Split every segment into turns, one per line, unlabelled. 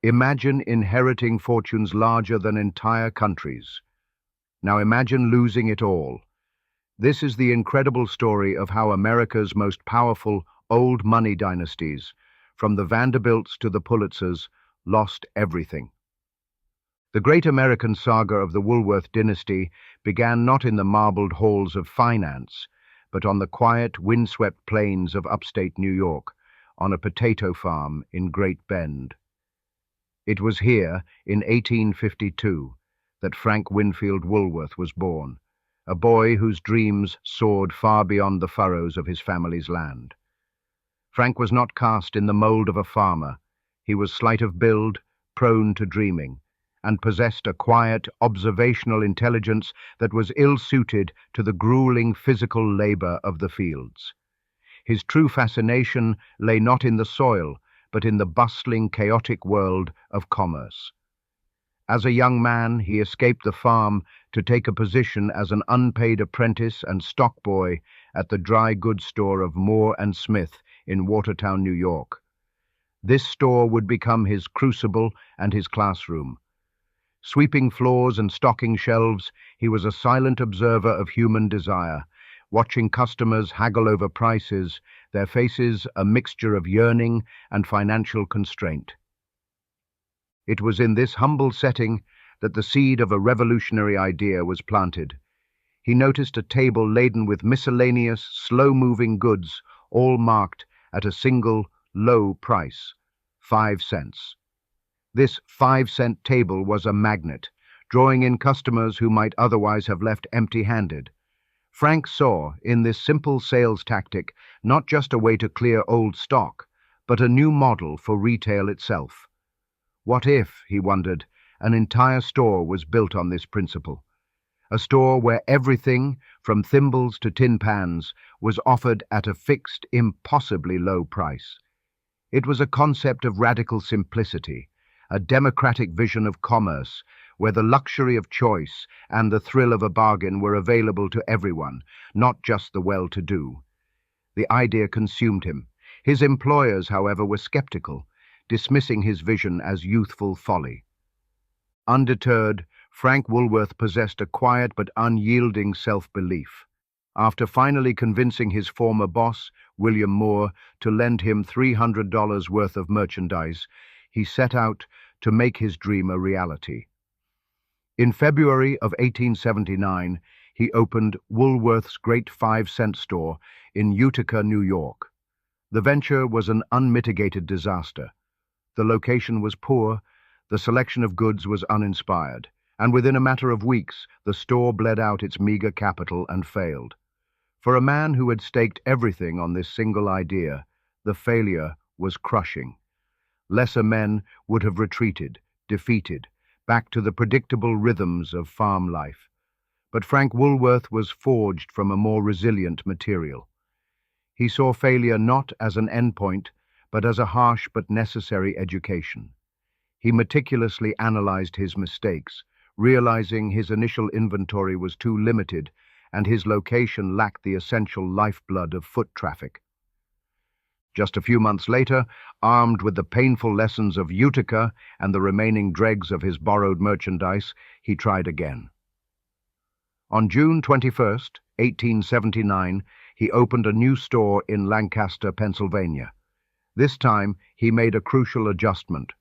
Imagine inheriting fortunes larger than entire countries. Now imagine losing it all. This is the incredible story of how America's most powerful old money dynasties, from the Vanderbilts to the Pulitzers, lost everything. The great American saga of the Woolworth dynasty began not in the marbled halls of finance, but on the quiet, windswept plains of upstate New York, on a potato farm in Great Bend. It was here, in 1852, that Frank Winfield Woolworth was born, a boy whose dreams soared far beyond the furrows of his family's land. Frank was not cast in the mold of a farmer. He was slight of build, prone to dreaming, and possessed a quiet, observational intelligence that was ill-suited to the grueling physical labor of the fields. His true fascination lay not in the soil, but in the bustling, chaotic world of commerce. As a young man, he escaped the farm to take a position as an unpaid apprentice and stock boy at the dry goods store of Moore and Smith in Watertown, New York. This store would become his crucible and his classroom. Sweeping floors and stocking shelves, he was a silent observer of human desire, watching customers haggle over prices, their faces a mixture of yearning and financial constraint. It was in this humble setting that the seed of a revolutionary idea was planted. He noticed a table laden with miscellaneous, slow-moving goods, all marked at a single, low price, 5 cents. This 5-cent table was a magnet, drawing in customers who might otherwise have left empty-handed. Frank saw in this simple sales tactic not just a way to clear old stock, but a new model for retail itself. What if, he wondered, an entire store was built on this principle? A store where everything, from thimbles to tin pans, was offered at a fixed, impossibly low price. It was a concept of radical simplicity, a democratic vision of commerce, where the luxury of choice and the thrill of a bargain were available to everyone, not just the well-to-do. The idea consumed him. His employers, however, were skeptical, dismissing his vision as youthful folly. Undeterred, Frank Woolworth possessed a quiet but unyielding self-belief. After finally convincing his former boss, William Moore, to lend him $300 worth of merchandise, he set out to make his dream a reality. In February of 1879, he opened Woolworth's great 5-cent store in Utica, New York. The venture was an unmitigated disaster. The location was poor, the selection of goods was uninspired, and within a matter of weeks the store bled out its meager capital and failed. For a man who had staked everything on this single idea, the failure was crushing. Lesser men would have retreated, defeated, back to the predictable rhythms of farm life. But Frank Woolworth was forged from a more resilient material. He saw failure not as an endpoint, but as a harsh but necessary education. He meticulously analyzed his mistakes, realizing his initial inventory was too limited and his location lacked the essential lifeblood of foot traffic. Just a few months later, armed with the painful lessons of Utica and the remaining dregs of his borrowed merchandise, he tried again. On June 21st, 1879, he opened a new store in Lancaster, Pennsylvania. This time, he made a crucial adjustment.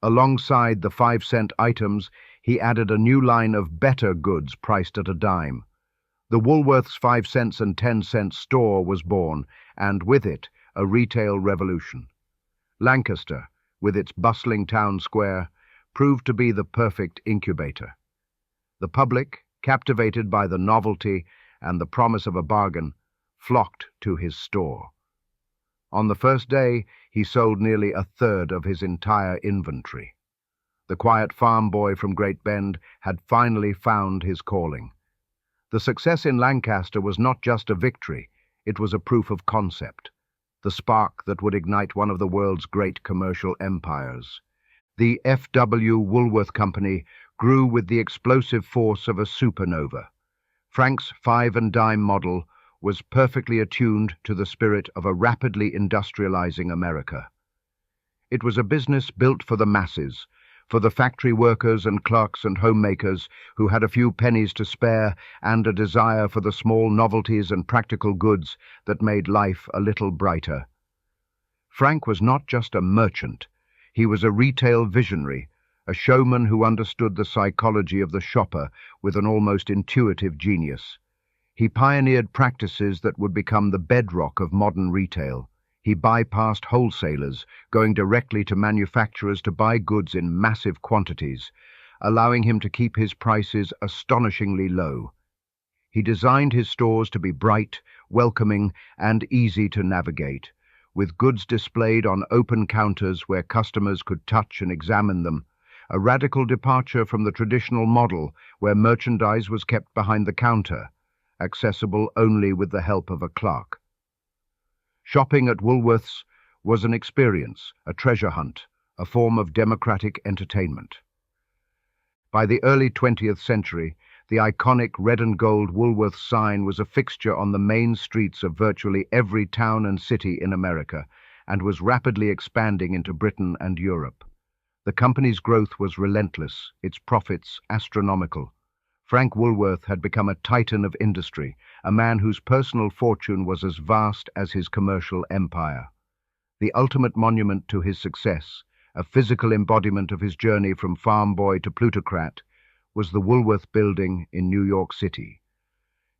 Alongside the 5-cent items, he added a new line of better goods priced at a dime. The Woolworth's 5 cents and 10-cent store was born, and with it, a retail revolution. Lancaster, with its bustling town square, proved to be the perfect incubator. The public, captivated by the novelty and the promise of a bargain, flocked to his store. On the first day, he sold nearly a third of his entire inventory. The quiet farm boy from Great Bend had finally found his calling. The success in Lancaster was not just a victory, it was a proof of concept, the spark that would ignite one of the world's great commercial empires. The F.W. Woolworth Company grew with the explosive force of a supernova. Frank's 5 and dime model was perfectly attuned to the spirit of a rapidly industrializing America. It was a business built for the masses, for the factory workers and clerks and homemakers who had a few pennies to spare and a desire for the small novelties and practical goods that made life a little brighter. Frank was not just a merchant. He was a retail visionary, a showman who understood the psychology of the shopper with an almost intuitive genius. He pioneered practices that would become the bedrock of modern retail. He bypassed wholesalers, going directly to manufacturers to buy goods in massive quantities, allowing him to keep his prices astonishingly low. He designed his stores to be bright, welcoming, and easy to navigate, with goods displayed on open counters where customers could touch and examine them, a radical departure from the traditional model where merchandise was kept behind the counter, accessible only with the help of a clerk. Shopping at Woolworths was an experience, a treasure hunt, a form of democratic entertainment. By the early 20th century, the iconic red and gold Woolworths sign was a fixture on the main streets of virtually every town and city in America, and was rapidly expanding into Britain and Europe. The company's growth was relentless, its profits astronomical. Frank Woolworth had become a titan of industry, a man whose personal fortune was as vast as his commercial empire. The ultimate monument to his success, a physical embodiment of his journey from farm boy to plutocrat, was the Woolworth Building in New York City.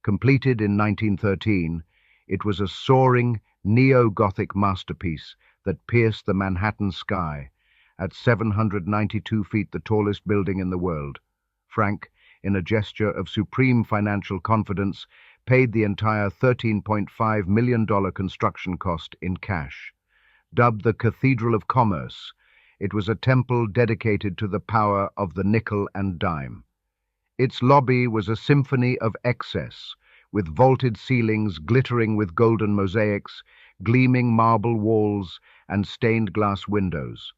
Completed in 1913, it was a soaring, neo-Gothic masterpiece that pierced the Manhattan sky, at 792 feet the tallest building in the world. Frank, in a gesture of supreme financial confidence, paid the entire $13.5 million construction cost in cash. Dubbed the Cathedral of Commerce, it was a temple dedicated to the power of the nickel and dime. Its lobby was a symphony of excess, with vaulted ceilings glittering with golden mosaics, gleaming marble walls, and stained glass windows.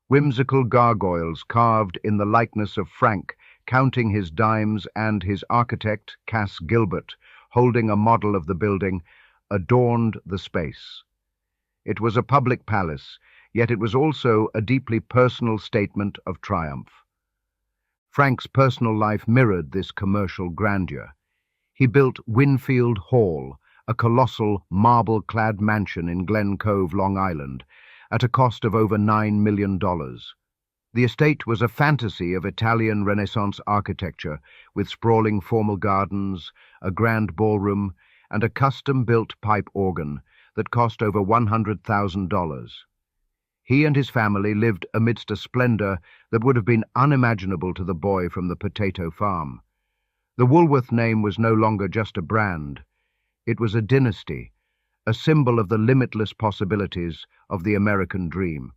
Whimsical gargoyles carved in the likeness of Frank, counting his dimes, and his architect, Cass Gilbert, holding a model of the building, adorned the space. It was a public palace, yet it was also a deeply personal statement of triumph. Frank's personal life mirrored this commercial grandeur. He built Winfield Hall, a colossal marble-clad mansion in Glen Cove, Long Island, at a cost of over $9 million. The estate was a fantasy of Italian Renaissance architecture, with sprawling formal gardens, a grand ballroom, and a custom-built pipe organ that cost over $100,000. He and his family lived amidst a splendor that would have been unimaginable to the boy from the potato farm. The Woolworth name was no longer just a brand. It was a dynasty, a symbol of the limitless possibilities of the American dream.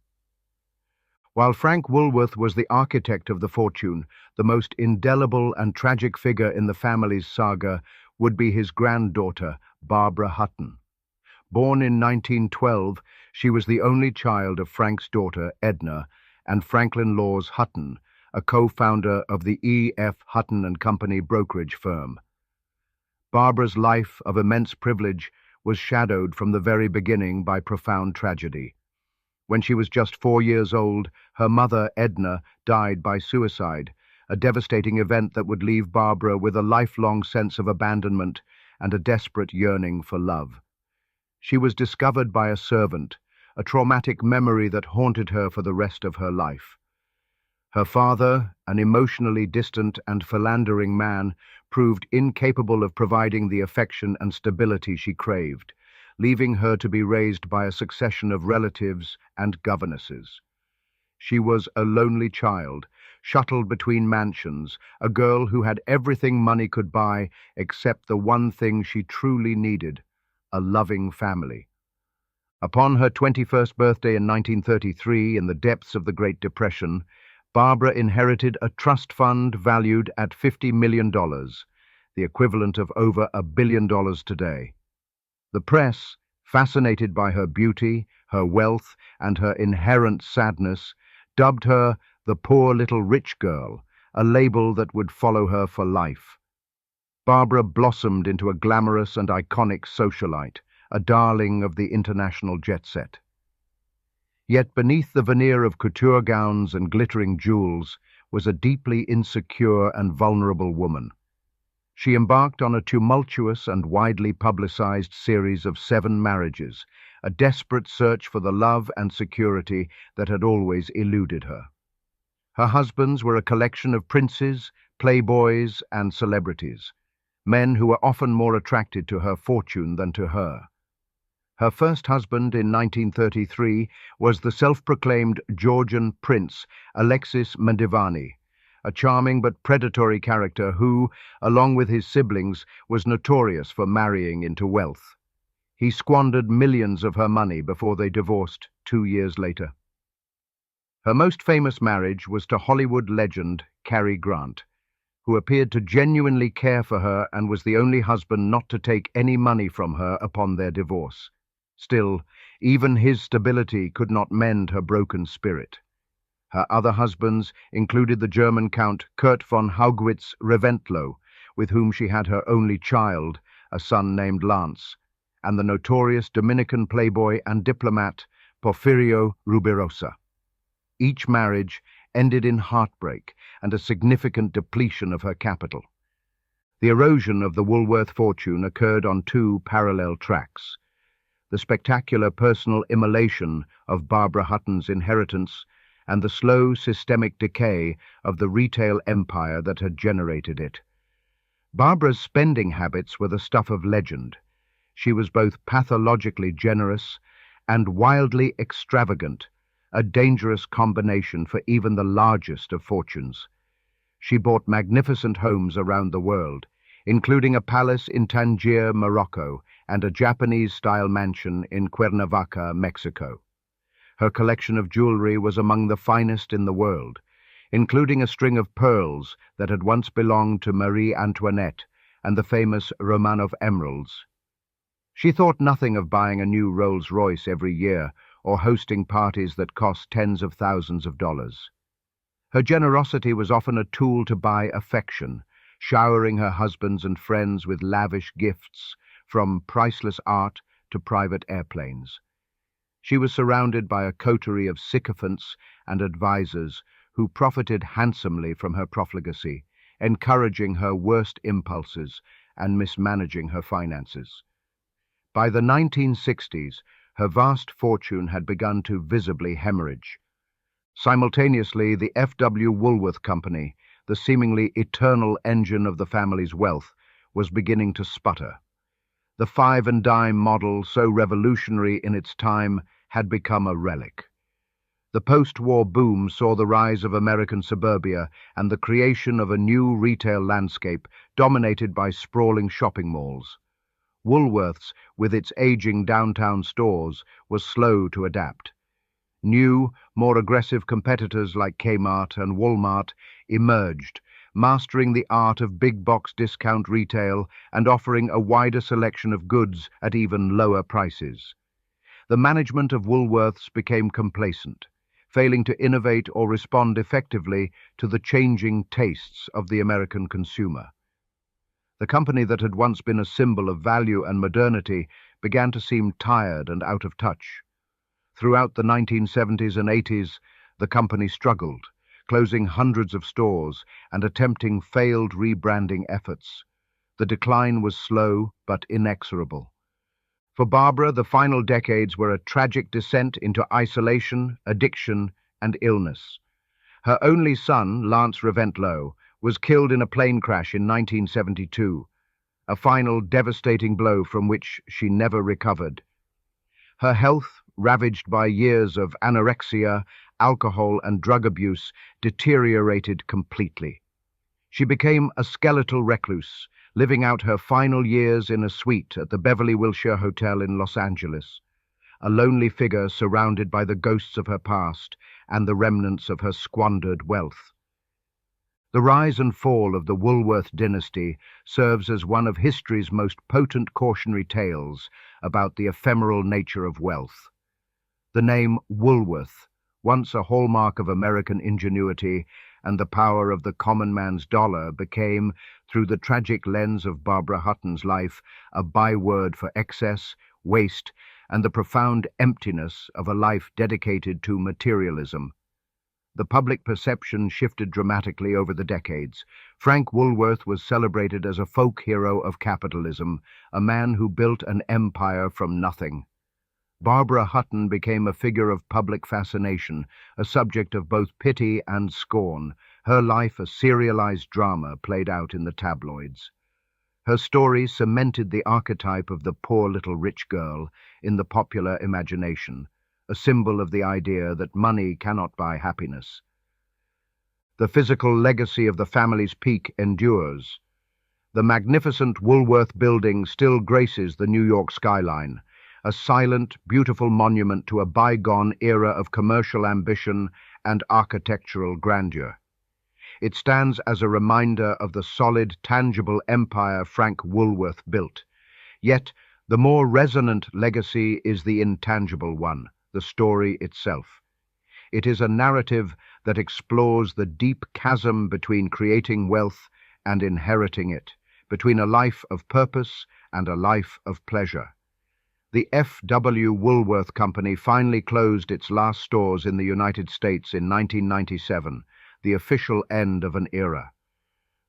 While Frank Woolworth was the architect of the fortune, the most indelible and tragic figure in the family's saga would be his granddaughter, Barbara Hutton. Born in 1912, she was the only child of Frank's daughter, Edna, and Franklin Laws Hutton, a co-founder of the E.F. Hutton and Company brokerage firm. Barbara's life of immense privilege was shadowed from the very beginning by profound tragedy. When she was just 4 years old, her mother, Edna, died by suicide, a devastating event that would leave Barbara with a lifelong sense of abandonment and a desperate yearning for love. She was discovered by a servant, a traumatic memory that haunted her for the rest of her life. Her father, an emotionally distant and philandering man, proved incapable of providing the affection and stability she craved, leaving her to be raised by a succession of relatives and governesses. She was a lonely child, shuttled between mansions, a girl who had everything money could buy except the one thing she truly needed, a loving family. Upon her 21st birthday in 1933, in the depths of the Great Depression, Barbara inherited a trust fund valued at $50 million, the equivalent of over $1 billion today. The press, fascinated by her beauty, her wealth, and her inherent sadness, dubbed her the poor little rich girl, a label that would follow her for life. Barbara blossomed into a glamorous and iconic socialite, a darling of the international jet set. Yet beneath the veneer of couture gowns and glittering jewels was a deeply insecure and vulnerable woman. She embarked on a tumultuous and widely publicized series of 7 marriages, a desperate search for the love and security that had always eluded her. Her husbands were a collection of princes, playboys, and celebrities, men who were often more attracted to her fortune than to her. Her first husband in 1933 was the self-proclaimed Georgian prince Alexis Mendivani, a charming but predatory character who, along with his siblings, was notorious for marrying into wealth. He squandered millions of her money before they divorced 2 years later. Her most famous marriage was to Hollywood legend Cary Grant, who appeared to genuinely care for her and was the only husband not to take any money from her upon their divorce. Still, even his stability could not mend her broken spirit. Her other husbands included the German Count Kurt von Haugwitz-Reventlow, with whom she had her only child, a son named Lance, and the notorious Dominican playboy and diplomat Porfirio Rubirosa. Each marriage ended in heartbreak and a significant depletion of her capital. The erosion of the Woolworth fortune occurred on 2 parallel tracks: the spectacular personal immolation of Barbara Hutton's inheritance and the slow systemic decay of the retail empire that had generated it. Barbara's spending habits were the stuff of legend. She was both pathologically generous and wildly extravagant, a dangerous combination for even the largest of fortunes. She bought magnificent homes around the world, including a palace in Tangier, Morocco, and a Japanese-style mansion in Cuernavaca, Mexico. Her collection of jewelry was among the finest in the world, including a string of pearls that had once belonged to Marie Antoinette and the famous Romanov emeralds. She thought nothing of buying a new Rolls-Royce every year or hosting parties that cost tens of thousands of dollars. Her generosity was often a tool to buy affection, showering her husbands and friends with lavish gifts, from priceless art to private airplanes. She was surrounded by a coterie of sycophants and advisers who profited handsomely from her profligacy, encouraging her worst impulses and mismanaging her finances. By the 1960s, her vast fortune had begun to visibly hemorrhage. Simultaneously, the F.W. Woolworth Company, the seemingly eternal engine of the family's wealth, was beginning to sputter. The 5 and dime model, so revolutionary in its time, had become a relic. The post-war boom saw the rise of American suburbia and the creation of a new retail landscape dominated by sprawling shopping malls. Woolworth's, with its aging downtown stores, was slow to adapt. New, more aggressive competitors like Kmart and Walmart emerged, mastering the art of big-box discount retail and offering a wider selection of goods at even lower prices. The management of Woolworths became complacent, failing to innovate or respond effectively to the changing tastes of the American consumer. The company that had once been a symbol of value and modernity began to seem tired and out of touch. Throughout the 1970s and 80s, the company struggled, closing hundreds of stores and attempting failed rebranding efforts. The decline was slow but inexorable. For Barbara, the final decades were a tragic descent into isolation, addiction, and illness. Her only son, Lance Reventlow, was killed in a plane crash in 1972, a final devastating blow from which she never recovered. Her health, ravaged by years of anorexia, alcohol, and drug abuse, deteriorated completely. She became a skeletal recluse, living out her final years in a suite at the Beverly Wilshire Hotel in Los Angeles, a lonely figure surrounded by the ghosts of her past and the remnants of her squandered wealth. The rise and fall of the Woolworth dynasty serves as one of history's most potent cautionary tales about the ephemeral nature of wealth. The name Woolworth, once a hallmark of American ingenuity and the power of the common man's dollar, became, through the tragic lens of Barbara Hutton's life, a byword for excess, waste, and the profound emptiness of a life dedicated to materialism. The public perception shifted dramatically over the decades. Frank Woolworth was celebrated as a folk hero of capitalism, a man who built an empire from nothing. Barbara Hutton became a figure of public fascination, a subject of both pity and scorn, her life a serialized drama played out in the tabloids. Her story cemented the archetype of the poor little rich girl in the popular imagination, a symbol of the idea that money cannot buy happiness. The physical legacy of the family's peak endures. The magnificent Woolworth building still graces the New York skyline, a silent, beautiful monument to a bygone era of commercial ambition and architectural grandeur. It stands as a reminder of the solid, tangible empire Frank Woolworth built. Yet, the more resonant legacy is the intangible one, the story itself. It is a narrative that explores the deep chasm between creating wealth and inheriting it, between a life of purpose and a life of pleasure. The F.W. Woolworth Company finally closed its last stores in the United States in 1997, the official end of an era.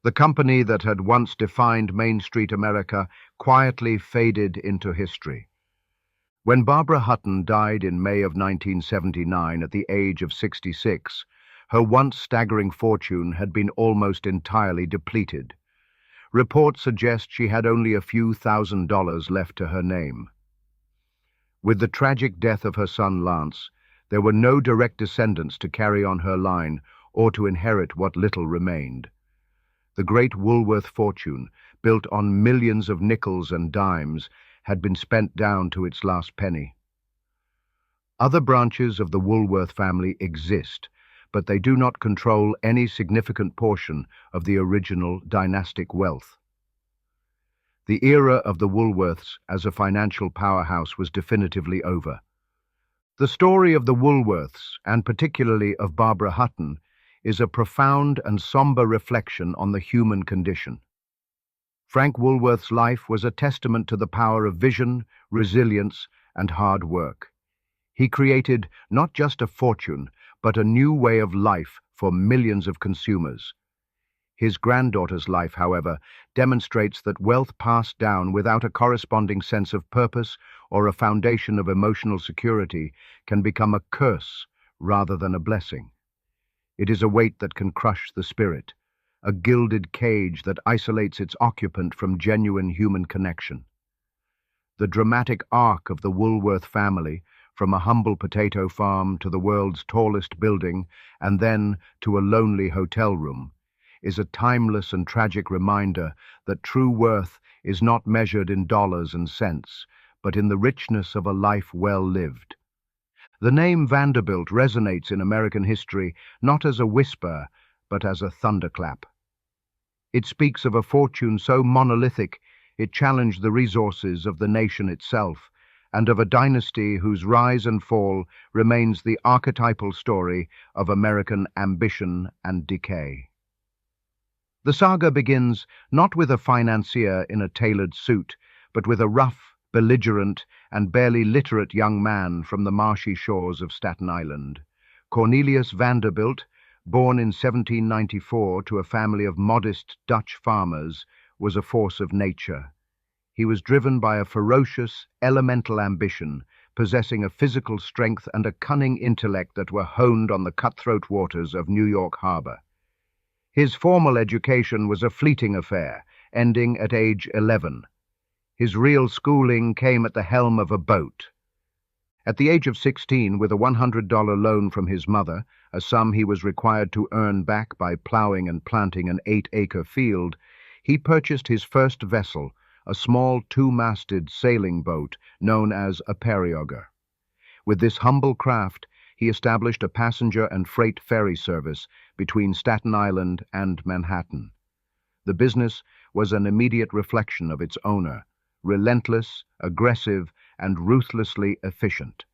The company that had once defined Main Street America quietly faded into history. When Barbara Hutton died in May of 1979 at the age of 66, her once staggering fortune had been almost entirely depleted. Reports suggest she had only a few $1,000s left to her name. With the tragic death of her son Lance, there were no direct descendants to carry on her line or to inherit what little remained. The great Woolworth fortune, built on millions of nickels and dimes, had been spent down to its last penny. Other branches of the Woolworth family exist, but they do not control any significant portion of the original dynastic wealth. The era of the Woolworths as a financial powerhouse was definitively over. The story of the Woolworths, and particularly of Barbara Hutton, is a profound and somber reflection on the human condition. Frank Woolworth's life was a testament to the power of vision, resilience, and hard work. He created not just a fortune, but a new way of life for millions of consumers. His granddaughter's life, however, demonstrates that wealth passed down without a corresponding sense of purpose or a foundation of emotional security can become a curse rather than a blessing. It is a weight that can crush the spirit, a gilded cage that isolates its occupant from genuine human connection. The dramatic arc of the Woolworth family, from a humble potato farm to the world's tallest building and then to a lonely hotel room, is a timeless and tragic reminder that true worth is not measured in dollars and cents, but in the richness of a life well lived. The name Vanderbilt resonates in American history not as a whisper, but as a thunderclap. It speaks of a fortune so monolithic it challenged the resources of the nation itself, and of a dynasty whose rise and fall remains the archetypal story of American ambition and decay. The saga begins not with a financier in a tailored suit, but with a rough, belligerent, and barely literate young man from the marshy shores of Staten Island. Cornelius Vanderbilt, born in 1794 to a family of modest Dutch farmers, was a force of nature. He was driven by a ferocious, elemental ambition, possessing a physical strength and a cunning intellect that were honed on the cutthroat waters of New York Harbor. His formal education was a fleeting affair, ending at age 11. His real schooling came at the helm of a boat. At the age of 16, with a $100 loan from his mother, a sum he was required to earn back by plowing and planting an 8-acre field, he purchased his first vessel, a small two-masted sailing boat known as a periauger. With this humble craft, he established a passenger and freight ferry service between Staten Island and Manhattan. The business was an immediate reflection of its owner, relentless, aggressive, and ruthlessly efficient.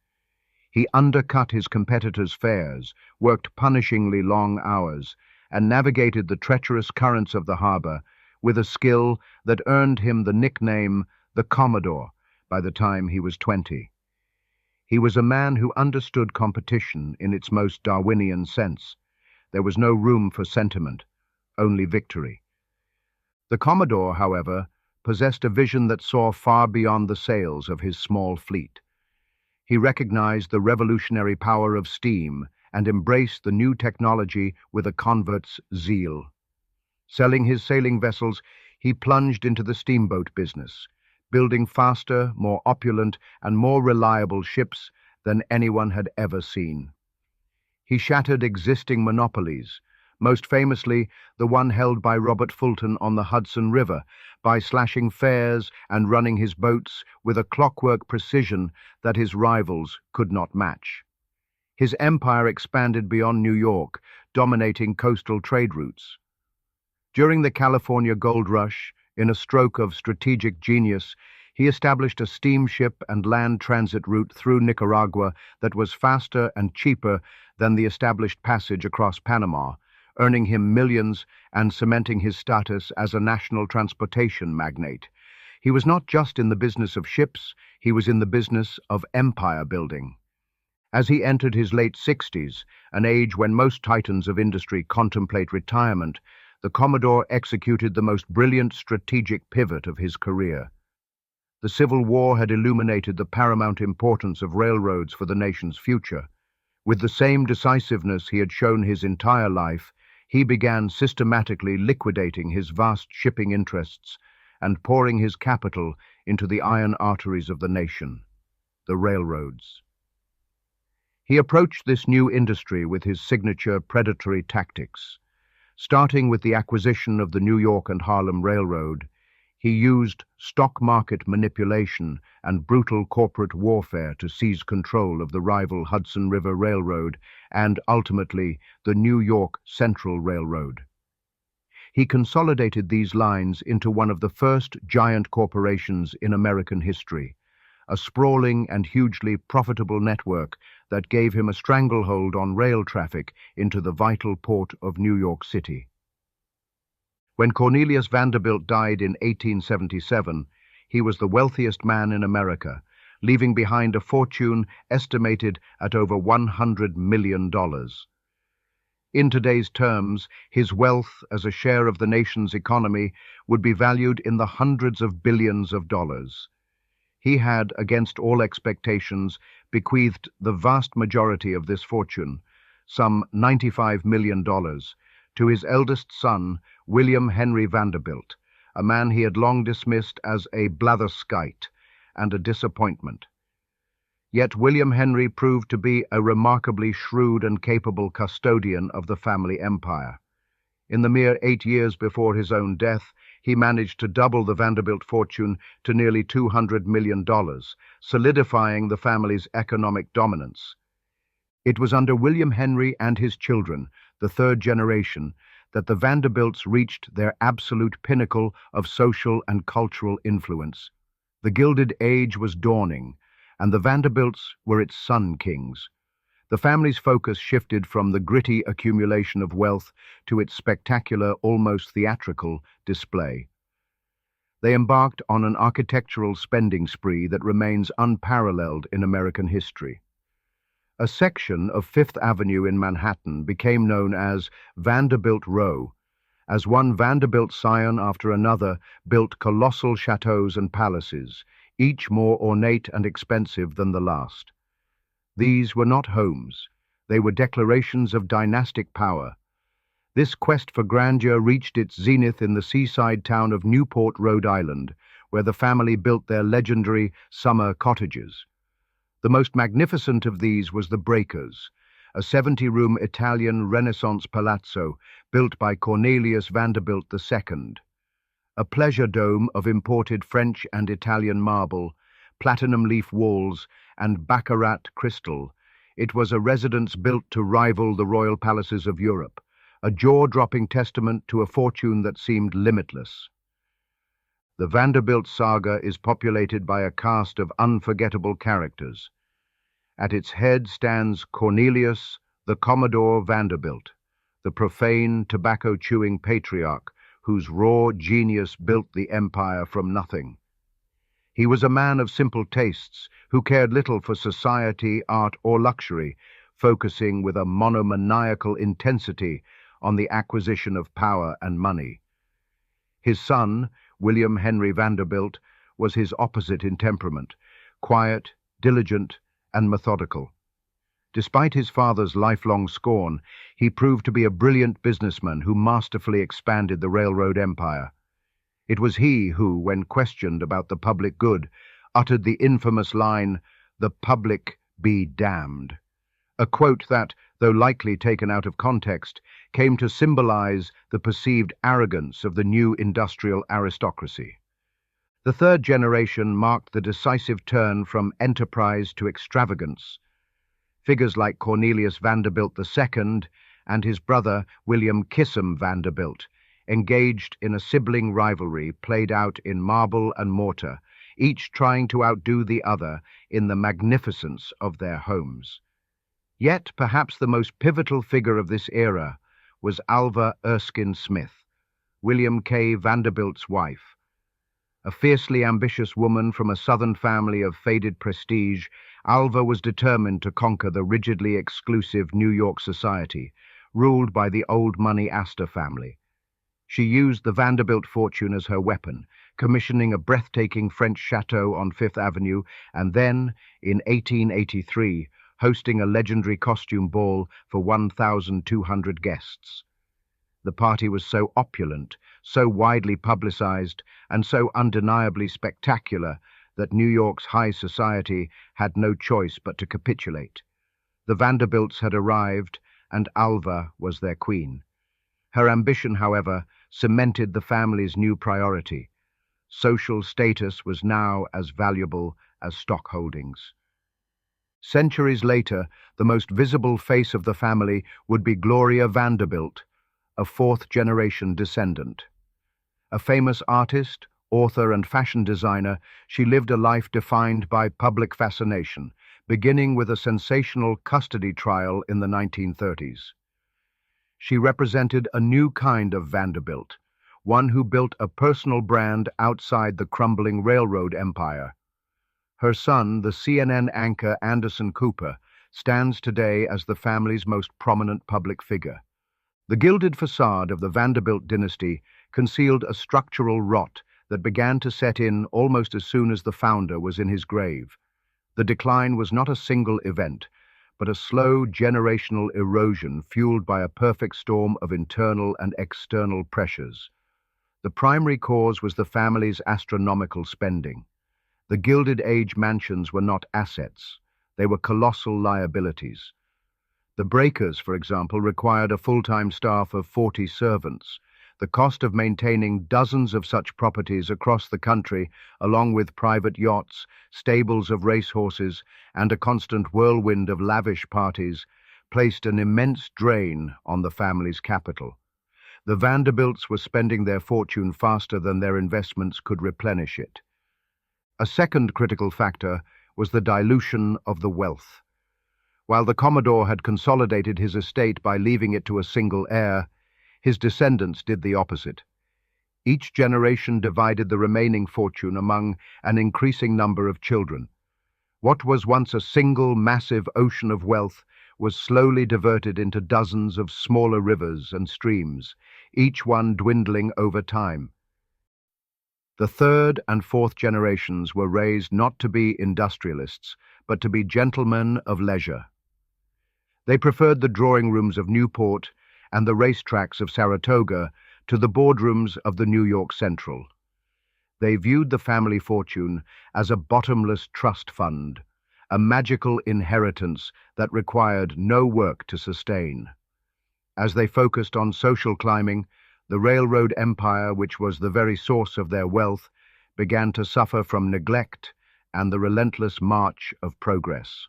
He undercut his competitors' fares, worked punishingly long hours, and navigated the treacherous currents of the harbor with a skill that earned him the nickname the Commodore by the time he was 20. He was a man who understood competition in its most Darwinian sense. There was no room for sentiment, only victory. The Commodore, however, possessed a vision that saw far beyond the sails of his small fleet. He recognized the revolutionary power of steam and embraced the new technology with a convert's zeal. Selling his sailing vessels, he plunged into the steamboat business, building faster, more opulent, and more reliable ships than anyone had ever seen. He shattered existing monopolies, most famously the one held by Robert Fulton on the Hudson River, by slashing fares and running his boats with a clockwork precision that his rivals could not match. His empire expanded beyond New York, dominating coastal trade routes. During the California Gold Rush, in a stroke of strategic genius, he established a steamship and land transit route through Nicaragua that was faster and cheaper than the established passage across Panama, earning him millions and cementing his status as a national transportation magnate. He was not just in the business of ships, he was in the business of empire building. As he entered his late 60s, an age when most titans of industry contemplate retirement, the Commodore executed the most brilliant strategic pivot of his career. The Civil War had illuminated the paramount importance of railroads for the nation's future. With the same decisiveness he had shown his entire life, he began systematically liquidating his vast shipping interests and pouring his capital into the iron arteries of the nation, the railroads. He approached this new industry with his signature predatory tactics. Starting with the acquisition of the New York and Harlem Railroad, he used stock market manipulation and brutal corporate warfare to seize control of the rival Hudson River Railroad and, ultimately, the New York Central Railroad. He consolidated these lines into one of the first giant corporations in American history, a sprawling and hugely profitable network that gave him a stranglehold on rail traffic into the vital port of New York City. When Cornelius Vanderbilt died in 1877, he was the wealthiest man in America, leaving behind a fortune estimated at over $100 million. In today's terms, his wealth as a share of the nation's economy would be valued in the hundreds of billions of dollars. He had, against all expectations, bequeathed the vast majority of this fortune, some $95 million, to his eldest son, William Henry Vanderbilt, a man he had long dismissed as a blatherskite and a disappointment. Yet William Henry proved to be a remarkably shrewd and capable custodian of the family empire. In the mere 8 years before his own death, he managed to double the Vanderbilt fortune to nearly $200 million, solidifying the family's economic dominance. It was under William Henry and his children, the third generation, that the Vanderbilts reached their absolute pinnacle of social and cultural influence. The Gilded Age was dawning, and the Vanderbilts were its sun kings. The family's focus shifted from the gritty accumulation of wealth to its spectacular, almost theatrical, display. They embarked on an architectural spending spree that remains unparalleled in American history. A section of Fifth Avenue in Manhattan became known as Vanderbilt Row, as one Vanderbilt scion after another built colossal chateaus and palaces, each more ornate and expensive than the last. These were not homes, they were declarations of dynastic power. This quest for grandeur reached its zenith in the seaside town of Newport, Rhode Island, where the family built their legendary summer cottages. The most magnificent of these was the Breakers, a 70-room Italian Renaissance palazzo built by Cornelius Vanderbilt II. A pleasure dome of imported French and Italian marble, platinum leaf walls, and baccarat crystal, it was a residence built to rival the royal palaces of Europe, a jaw-dropping testament to a fortune that seemed limitless. The Vanderbilt saga is populated by a cast of unforgettable characters. At its head stands Cornelius, the Commodore Vanderbilt, the profane, tobacco-chewing patriarch whose raw genius built the empire from nothing. He was a man of simple tastes who cared little for society, art, or luxury, focusing with a monomaniacal intensity on the acquisition of power and money. His son, William Henry Vanderbilt, was his opposite in temperament, quiet, diligent, and methodical. Despite his father's lifelong scorn, he proved to be a brilliant businessman who masterfully expanded the railroad empire. It was he who, when questioned about the public good, uttered the infamous line, "The public be damned," a quote that, though likely taken out of context, came to symbolize the perceived arrogance of the new industrial aristocracy. The third generation marked the decisive turn from enterprise to extravagance. Figures like Cornelius Vanderbilt II and his brother William Kissam Vanderbilt engaged in a sibling rivalry played out in marble and mortar, each trying to outdo the other in the magnificence of their homes. Yet perhaps the most pivotal figure of this era was Alva Erskine Smith, William K. Vanderbilt's wife. A fiercely ambitious woman from a Southern family of faded prestige, Alva was determined to conquer the rigidly exclusive New York society, ruled by the old money Astor family. She used the Vanderbilt fortune as her weapon, commissioning a breathtaking French chateau on Fifth Avenue, and then, in 1883, hosting a legendary costume ball for 1,200 guests. The party was so opulent, so widely publicized, and so undeniably spectacular that New York's high society had no choice but to capitulate. The Vanderbilts had arrived, and Alva was their queen. Her ambition, however, cemented the family's new priority. Social status was now as valuable as stock holdings. Centuries later, the most visible face of the family would be Gloria Vanderbilt, a fourth-generation descendant. A famous artist, author, and fashion designer, she lived a life defined by public fascination, beginning with a sensational custody trial in the 1930s. She represented a new kind of Vanderbilt, one who built a personal brand outside the crumbling railroad empire. Her son, the CNN anchor Anderson Cooper, stands today as the family's most prominent public figure. The gilded facade of the Vanderbilt dynasty concealed a structural rot that began to set in almost as soon as the founder was in his grave. The decline was not a single event, but a slow generational erosion fueled by a perfect storm of internal and external pressures. The primary cause was the family's astronomical spending. The Gilded Age mansions were not assets. They were colossal liabilities. The breakers, for example, required a full-time staff of 40 servants. The cost of maintaining dozens of such properties across the country, along with private yachts, stables of racehorses, and a constant whirlwind of lavish parties, placed an immense drain on the family's capital. The Vanderbilts were spending their fortune faster than their investments could replenish it. A second critical factor was the dilution of the wealth. While the Commodore had consolidated his estate by leaving it to a single heir, his descendants did the opposite. Each generation divided the remaining fortune among an increasing number of children. What was once a single massive ocean of wealth was slowly diverted into dozens of smaller rivers and streams, each one dwindling over time. The third and fourth generations were raised not to be industrialists, but to be gentlemen of leisure. They preferred the drawing rooms of Newport and the racetracks of Saratoga to the boardrooms of the New York Central. They viewed the family fortune as a bottomless trust fund, a magical inheritance that required no work to sustain. As they focused on social climbing, the railroad empire, which was the very source of their wealth, began to suffer from neglect and the relentless march of progress.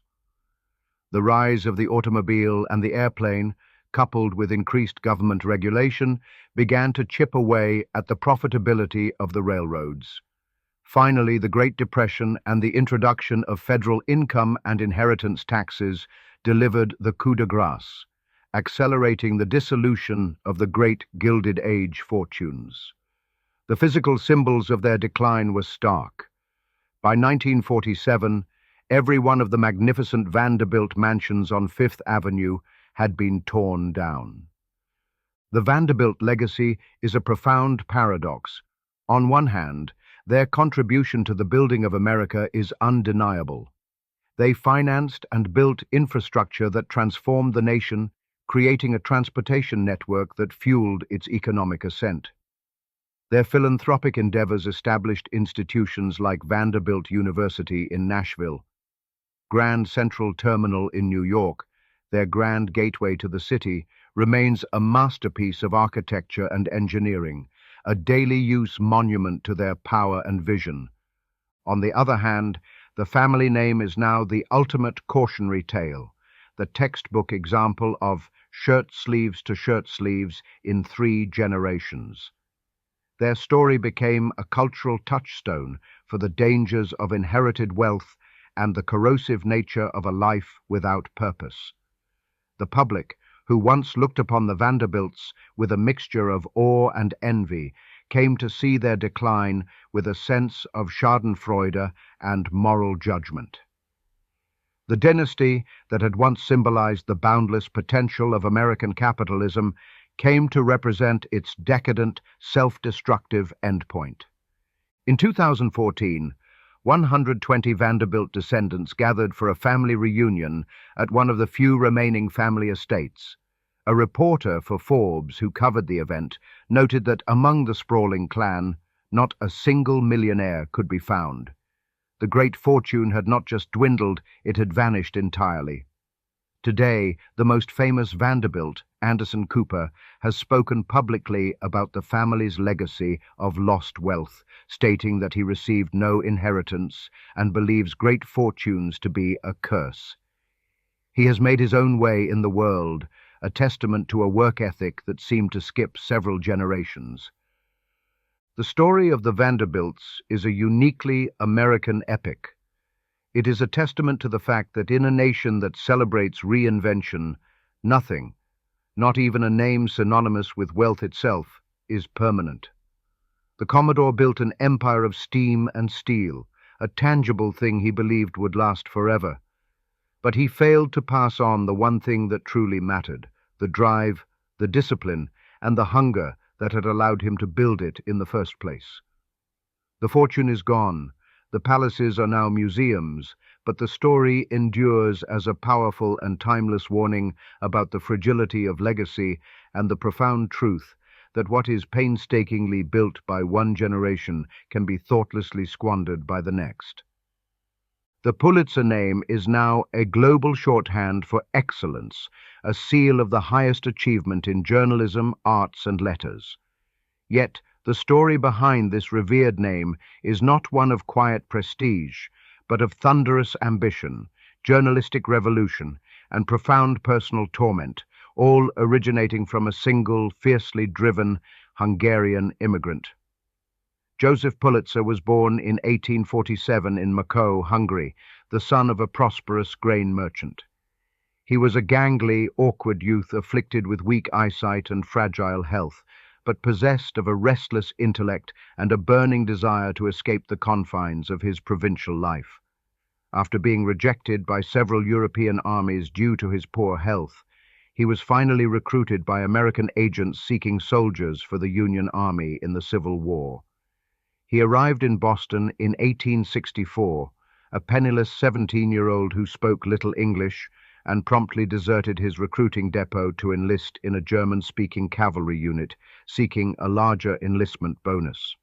The rise of the automobile and the airplane, coupled with increased government regulation, began to chip away at the profitability of the railroads. Finally, the Great Depression and the introduction of federal income and inheritance taxes delivered the coup de grace, accelerating the dissolution of the great Gilded Age fortunes. The physical symbols of their decline were stark. By 1947, every one of the magnificent Vanderbilt mansions on Fifth Avenue had been torn down. The Vanderbilt legacy is a profound paradox. On one hand, their contribution to the building of America is undeniable. They financed and built infrastructure that transformed the nation, creating a transportation network that fueled its economic ascent. Their philanthropic endeavors established institutions like Vanderbilt University in Nashville, Grand Central Terminal in New York, their grand gateway to the city, remains a masterpiece of architecture and engineering, a daily use monument to their power and vision. On the other hand, the family name is now the ultimate cautionary tale, the textbook example of shirt sleeves to shirt sleeves in 3 generations. Their story became a cultural touchstone for the dangers of inherited wealth and the corrosive nature of a life without purpose. The public, who once looked upon the Vanderbilts with a mixture of awe and envy, came to see their decline with a sense of schadenfreude and moral judgment. The dynasty that had once symbolized the boundless potential of American capitalism came to represent its decadent, self-destructive endpoint. In 2014, 120 Vanderbilt descendants gathered for a family reunion at one of the few remaining family estates. A reporter for Forbes who covered the event noted that among the sprawling clan, not a single millionaire could be found. The great fortune had not just dwindled, it had vanished entirely. Today, the most famous Vanderbilt, Anderson Cooper, has spoken publicly about the family's legacy of lost wealth, stating that he received no inheritance and believes great fortunes to be a curse. He has made his own way in the world, a testament to a work ethic that seemed to skip several generations. The story of the Vanderbilts is a uniquely American epic. It is a testament to the fact that in a nation that celebrates reinvention, nothing, not even a name synonymous with wealth itself, is permanent. The Commodore built an empire of steam and steel, a tangible thing he believed would last forever. But he failed to pass on the one thing that truly mattered, the drive, the discipline, and the hunger that had allowed him to build it in the first place. The fortune is gone. The palaces are now museums, but the story endures as a powerful and timeless warning about the fragility of legacy and the profound truth that what is painstakingly built by one generation can be thoughtlessly squandered by the next. The Pulitzer name is now a global shorthand for excellence, a seal of the highest achievement in journalism, arts, and letters. Yet, the story behind this revered name is not one of quiet prestige, but of thunderous ambition, journalistic revolution, and profound personal torment, all originating from a single, fiercely driven Hungarian immigrant. Joseph Pulitzer was born in 1847 in Moscow, Hungary, the son of a prosperous grain merchant. He was a gangly, awkward youth afflicted with weak eyesight and fragile health, but possessed of a restless intellect and a burning desire to escape the confines of his provincial life. After being rejected by several European armies due to his poor health, he was finally recruited by American agents seeking soldiers for the Union Army in the Civil War. He arrived in Boston in 1864, a penniless 17-year-old who spoke little English, and promptly deserted his recruiting depot to enlist in a German-speaking cavalry unit, seeking a larger enlistment bonus.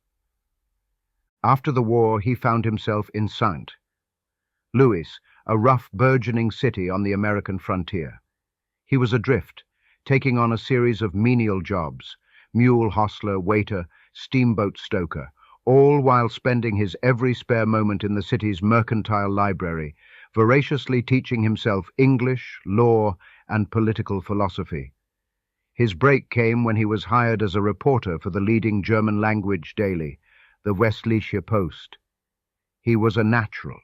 After the war, he found himself in St. Louis, a rough, burgeoning city on the American frontier. He was adrift, taking on a series of menial jobs, mule hostler, waiter, steamboat stoker, all while spending his every spare moment in the city's mercantile library, voraciously teaching himself English, law, and political philosophy. His break came when he was hired as a reporter for the leading German-language daily, the Westliche Post. He was a natural.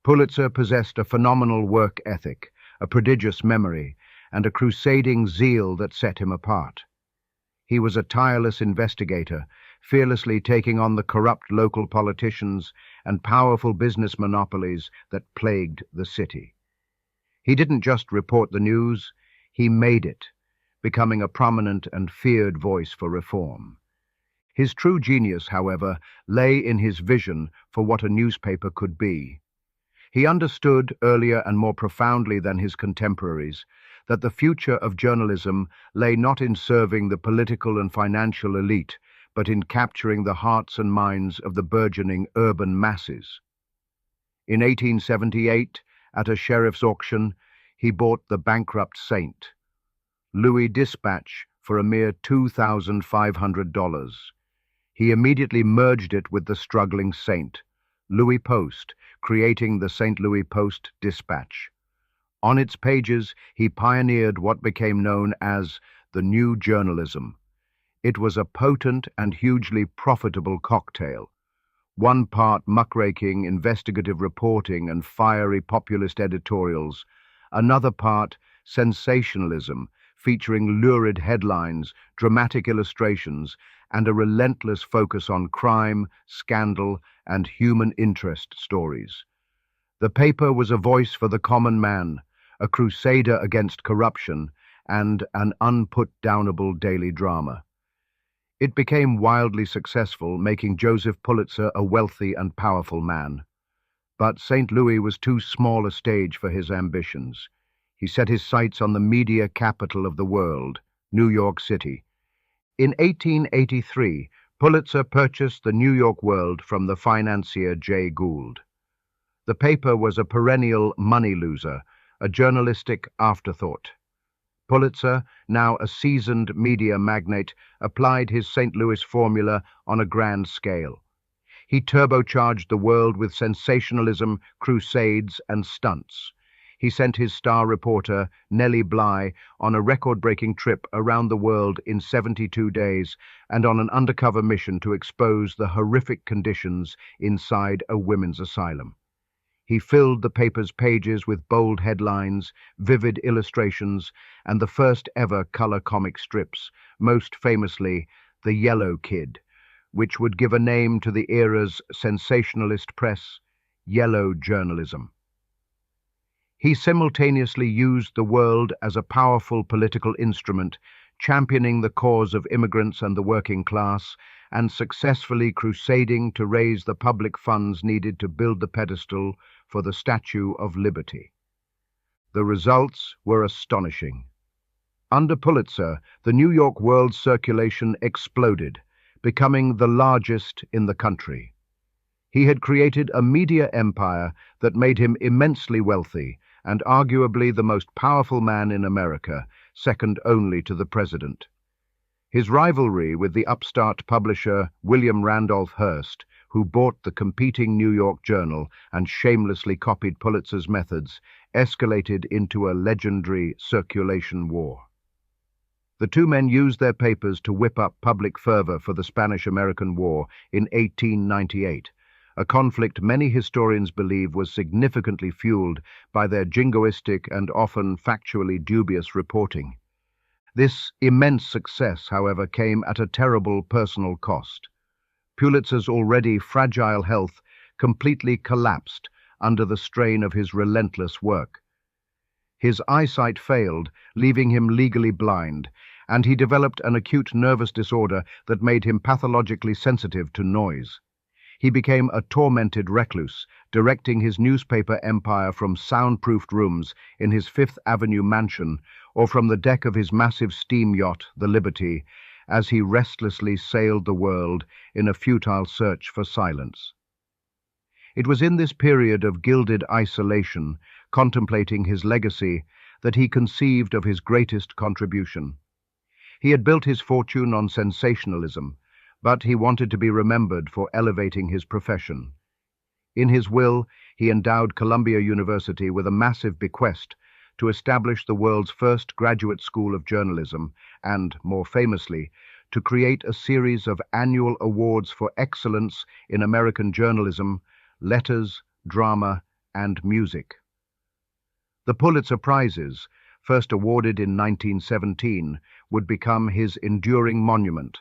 Pulitzer possessed a phenomenal work ethic, a prodigious memory, and a crusading zeal that set him apart. He was a tireless investigator, fearlessly taking on the corrupt local politicians and powerful business monopolies that plagued the city. He didn't just report the news, he made it, becoming a prominent and feared voice for reform. His true genius, however, lay in his vision for what a newspaper could be. He understood, earlier and more profoundly than his contemporaries, that the future of journalism lay not in serving the political and financial elite, but in capturing the hearts and minds of the burgeoning urban masses. In 1878, at a sheriff's auction, he bought the bankrupt Saint Louis Dispatch for a mere $2,500. He immediately merged it with the struggling Saint Louis Post, creating the St. Louis Post-Dispatch. On its pages, he pioneered what became known as the New Journalism. It was a potent and hugely profitable cocktail. One part muckraking, investigative reporting, and fiery populist editorials. Another part sensationalism, featuring lurid headlines, dramatic illustrations, and a relentless focus on crime, scandal, and human interest stories. The paper was a voice for the common man, a crusader against corruption, and an unput-downable daily drama. It became wildly successful, making Joseph Pulitzer a wealthy and powerful man. But St. Louis was too small a stage for his ambitions. He set his sights on the media capital of the world, New York City. In 1883, Pulitzer purchased the New York World from the financier Jay Gould. The paper was a perennial money loser, a journalistic afterthought. Pulitzer, now a seasoned media magnate, applied his St. Louis formula on a grand scale. He turbocharged the world with sensationalism, crusades, and stunts. He sent his star reporter, Nellie Bly, on a record-breaking trip around the world in 72 days and on an undercover mission to expose the horrific conditions inside a women's asylum. He filled the paper's pages with bold headlines, vivid illustrations, and the first-ever color comic strips, most famously The Yellow Kid, which would give a name to the era's sensationalist press, yellow journalism. He simultaneously used the world as a powerful political instrument, championing the cause of immigrants and the working class, and successfully crusading to raise the public funds needed to build the pedestal for the Statue of Liberty. The results were astonishing. Under Pulitzer, the New York World circulation exploded, becoming the largest in the country. He had created a media empire that made him immensely wealthy and arguably the most powerful man in America, second only to the president. His rivalry with the upstart publisher William Randolph Hearst, who bought the competing New York Journal and shamelessly copied Pulitzer's methods, escalated into a legendary circulation war. The two men used their papers to whip up public fervor for the Spanish-American War in 1898, a conflict many historians believe was significantly fueled by their jingoistic and often factually dubious reporting. This immense success, however, came at a terrible personal cost. Pulitzer's already fragile health completely collapsed under the strain of his relentless work. His eyesight failed, leaving him legally blind, and he developed an acute nervous disorder that made him pathologically sensitive to noise. He became a tormented recluse, directing his newspaper empire from soundproofed rooms in his Fifth Avenue mansion or from the deck of his massive steam yacht, the Liberty, as he restlessly sailed the world in a futile search for silence. It was in this period of gilded isolation, contemplating his legacy, that he conceived of his greatest contribution. He had built his fortune on sensationalism, but he wanted to be remembered for elevating his profession. In his will, he endowed Columbia University with a massive bequest to establish the world's first graduate school of journalism and, more famously, to create a series of annual awards for excellence in American journalism, letters, drama, and music. The Pulitzer Prizes, first awarded in 1917, would become his enduring monument,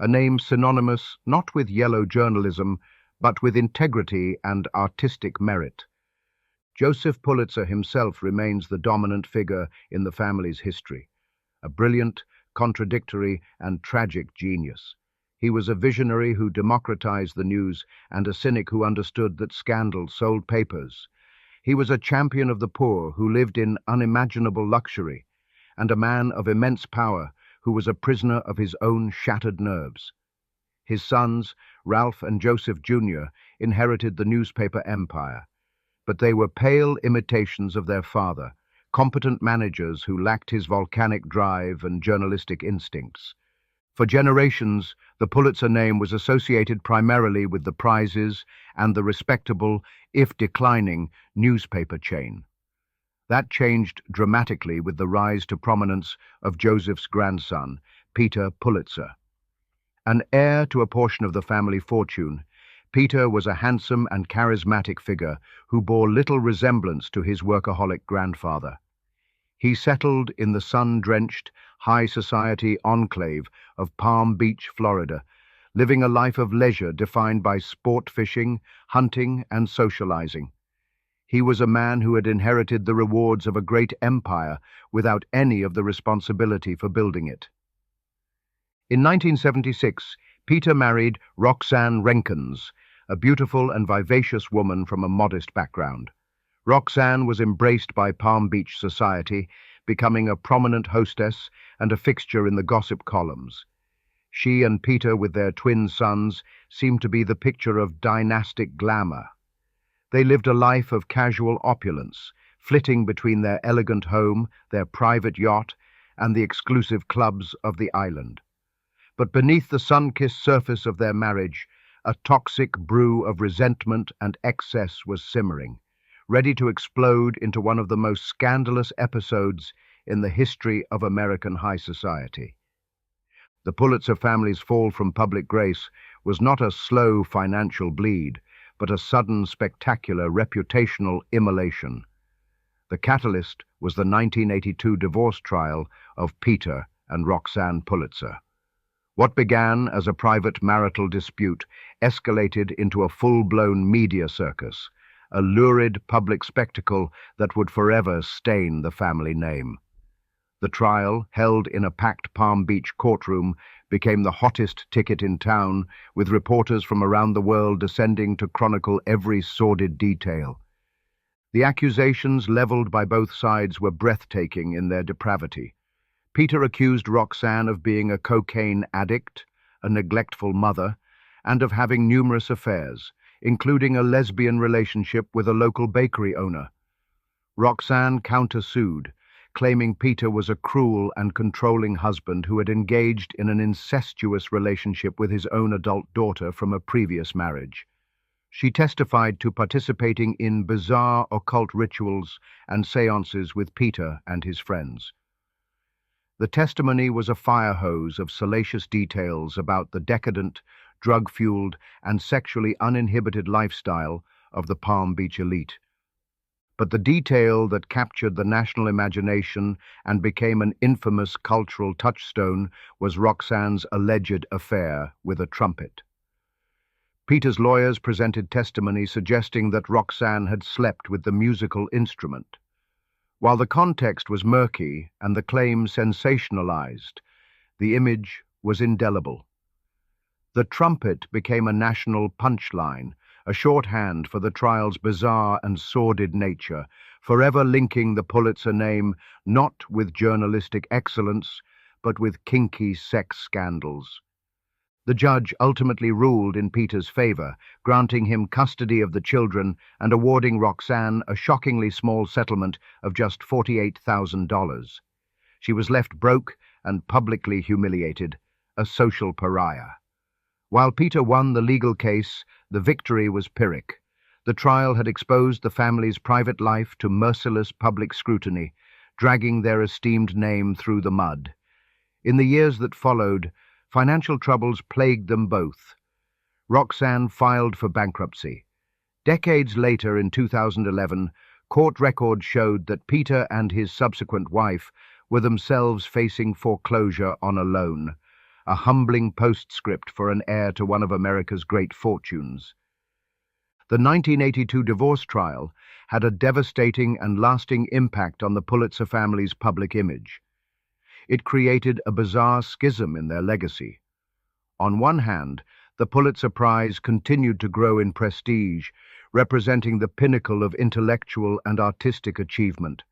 a name synonymous not with yellow journalism, but with integrity and artistic merit. Joseph Pulitzer himself remains the dominant figure in the family's history, a brilliant, contradictory, and tragic genius. He was a visionary who democratized the news and a cynic who understood that scandal sold papers. He was a champion of the poor who lived in unimaginable luxury, and a man of immense power who was a prisoner of his own shattered nerves. His sons, Ralph and Joseph Jr., inherited the newspaper empire, but they were pale imitations of their father, competent managers who lacked his volcanic drive and journalistic instincts. For generations, the Pulitzer name was associated primarily with the prizes and the respectable, if declining, newspaper chain. That changed dramatically with the rise to prominence of Joseph's grandson, Peter Pulitzer. An heir to a portion of the family fortune, Peter was a handsome and charismatic figure who bore little resemblance to his workaholic grandfather. He settled in the sun-drenched, high society enclave of Palm Beach, Florida, living a life of leisure defined by sport fishing, hunting, and socializing. He was a man who had inherited the rewards of a great empire without any of the responsibility for building it. In 1976, Peter married Roxanne Renkens, a beautiful and vivacious woman from a modest background. Roxanne was embraced by Palm Beach society, becoming a prominent hostess and a fixture in the gossip columns. She and Peter, with their twin sons, seemed to be the picture of dynastic glamour. They lived a life of casual opulence, flitting between their elegant home, their private yacht, and the exclusive clubs of the island. But beneath the sun-kissed surface of their marriage, a toxic brew of resentment and excess was simmering, ready to explode into one of the most scandalous episodes in the history of American high society. The Pulitzer family's fall from public grace was not a slow financial bleed, but a sudden, spectacular reputational immolation. The catalyst was the 1982 divorce trial of Peter and Roxanne Pulitzer. What began as a private marital dispute escalated into a full-blown media circus, a lurid public spectacle that would forever stain the family name. The trial, held in a packed Palm Beach courtroom, became the hottest ticket in town, with reporters from around the world descending to chronicle every sordid detail. The accusations leveled by both sides were breathtaking in their depravity. Peter accused Roxanne of being a cocaine addict, a neglectful mother, and of having numerous affairs, including a lesbian relationship with a local bakery owner. Roxanne countersued, claiming Peter was a cruel and controlling husband who had engaged in an incestuous relationship with his own adult daughter from a previous marriage. She testified to participating in bizarre occult rituals and seances with Peter and his friends. The testimony was a fire hose of salacious details about the decadent, drug-fueled, and sexually uninhibited lifestyle of the Palm Beach elite. But the detail that captured the national imagination and became an infamous cultural touchstone was Roxanne's alleged affair with a trumpet. Peter's lawyers presented testimony suggesting that Roxanne had slept with the musical instrument. While the context was murky and the claim sensationalized, the image was indelible. The trumpet became a national punchline, a shorthand for the trial's bizarre and sordid nature, forever linking the Pulitzer name not with journalistic excellence, but with kinky sex scandals. The judge ultimately ruled in Peter's favor, granting him custody of the children and awarding Roxanne a shockingly small settlement of just $48,000. She was left broke and publicly humiliated, a social pariah. While Peter won the legal case, the victory was Pyrrhic. The trial had exposed the family's private life to merciless public scrutiny, dragging their esteemed name through the mud. In the years that followed, financial troubles plagued them both. Roxanne filed for bankruptcy. Decades later, in 2011, court records showed that Peter and his subsequent wife were themselves facing foreclosure on a loan, a humbling postscript for an heir to one of America's great fortunes. The 1982 divorce trial had a devastating and lasting impact on the Pulitzer family's public image. It created a bizarre schism in their legacy. On one hand, the Pulitzer Prize continued to grow in prestige, representing the pinnacle of intellectual and artistic achievement.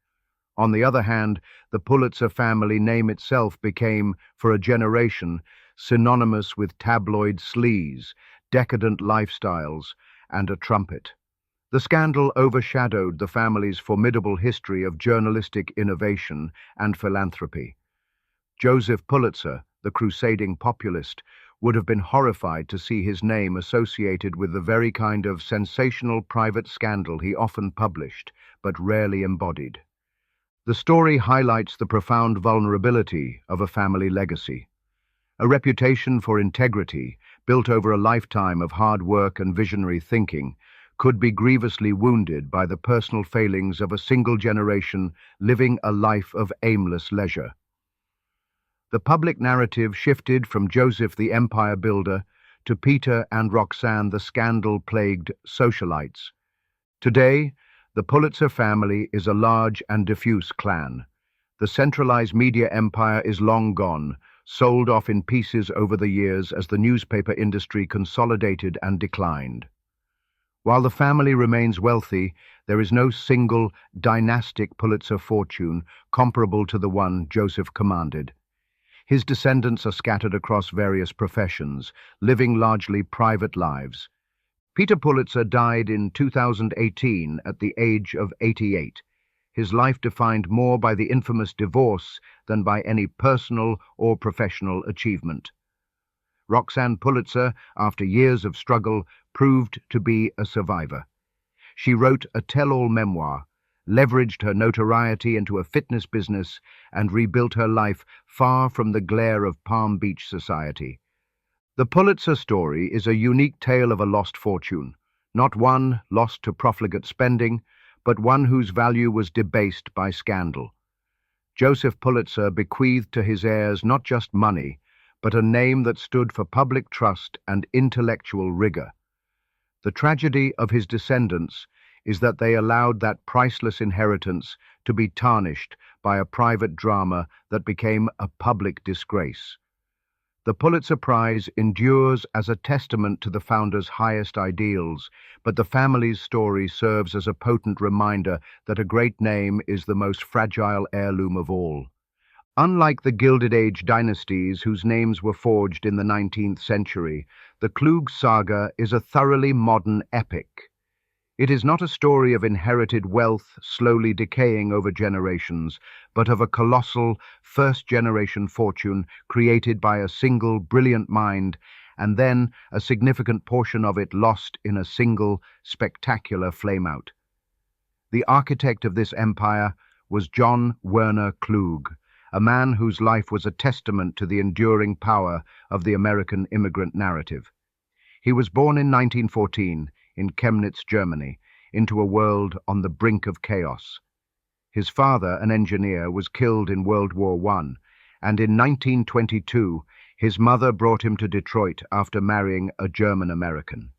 On the other hand, the Pulitzer family name itself became, for a generation, synonymous with tabloid sleaze, decadent lifestyles, and a trumpet. The scandal overshadowed the family's formidable history of journalistic innovation and philanthropy. Joseph Pulitzer, the crusading populist, would have been horrified to see his name associated with the very kind of sensational private scandal he often published, but rarely embodied. The story highlights the profound vulnerability of a family legacy. A reputation for integrity, built over a lifetime of hard work and visionary thinking, could be grievously wounded by the personal failings of a single generation living a life of aimless leisure. The public narrative shifted from Joseph the empire builder to Peter and Roxanne the scandal-plagued socialites. Today, the Pulitzer family is a large and diffuse clan. The centralized media empire is long gone, sold off in pieces over the years as the newspaper industry consolidated and declined. While the family remains wealthy, there is no single dynastic Pulitzer fortune comparable to the one Joseph commanded. His descendants are scattered across various professions, living largely private lives. Peter Pulitzer died in 2018 at the age of 88. His life defined more by the infamous divorce than by any personal or professional achievement. Roxanne Pulitzer, after years of struggle, proved to be a survivor. She wrote a tell-all memoir, leveraged her notoriety into a fitness business, and rebuilt her life far from the glare of Palm Beach society. The Pulitzer story is a unique tale of a lost fortune, not one lost to profligate spending, but one whose value was debased by scandal. Joseph Pulitzer bequeathed to his heirs not just money, but a name that stood for public trust and intellectual rigor. The tragedy of his descendants is that they allowed that priceless inheritance to be tarnished by a private drama that became a public disgrace. The Pulitzer Prize endures as a testament to the founder's highest ideals, but the family's story serves as a potent reminder that a great name is the most fragile heirloom of all. Unlike the Gilded Age dynasties whose names were forged in the 19th century, the Klug saga is a thoroughly modern epic. It is not a story of inherited wealth slowly decaying over generations, but of a colossal first-generation fortune created by a single brilliant mind, and then a significant portion of it lost in a single spectacular flameout. The architect of this empire was John Werner Klug, a man whose life was a testament to the enduring power of the American immigrant narrative. He was born in 1914 in Chemnitz, Germany, into a world on the brink of chaos. His father, an engineer, was killed in World War I, and in 1922 his mother brought him to Detroit after marrying a German-American.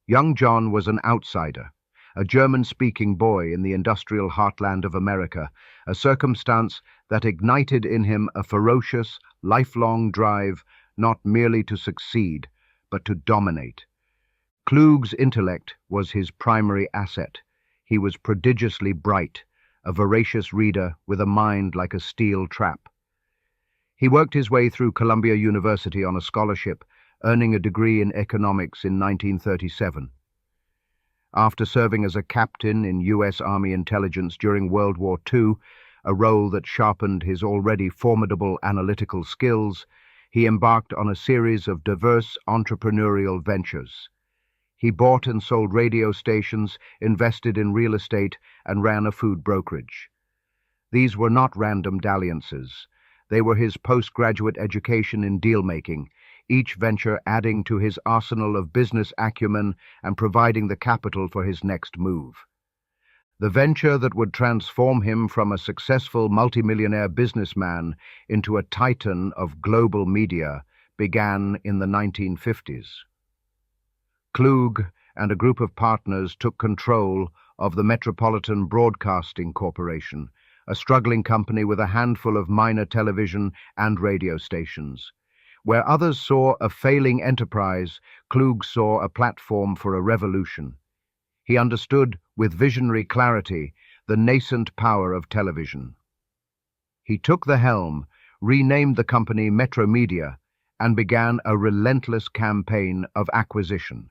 Young John was an outsider, a German-speaking boy in the industrial heartland of America, a circumstance that ignited in him a ferocious, lifelong drive not merely to succeed, but to dominate. Klug's intellect was his primary asset. He was prodigiously bright, a voracious reader with a mind like a steel trap. He worked his way through Columbia University on a scholarship, earning a degree in economics in 1937. After serving as a captain in U.S. Army intelligence during World War II, a role that sharpened his already formidable analytical skills, he embarked on a series of diverse entrepreneurial ventures. He bought and sold radio stations, invested in real estate, and ran a food brokerage. These were not random dalliances. They were his postgraduate education in deal-making, each venture adding to his arsenal of business acumen and providing the capital for his next move. The venture that would transform him from a successful multimillionaire businessman into a titan of global media began in the 1950s. Klug and a group of partners took control of the Metropolitan Broadcasting Corporation, a struggling company with a handful of minor television and radio stations. Where others saw a failing enterprise, Klug saw a platform for a revolution. He understood with visionary clarity the nascent power of television. He took the helm, renamed the company Metromedia, and began a relentless campaign of acquisition.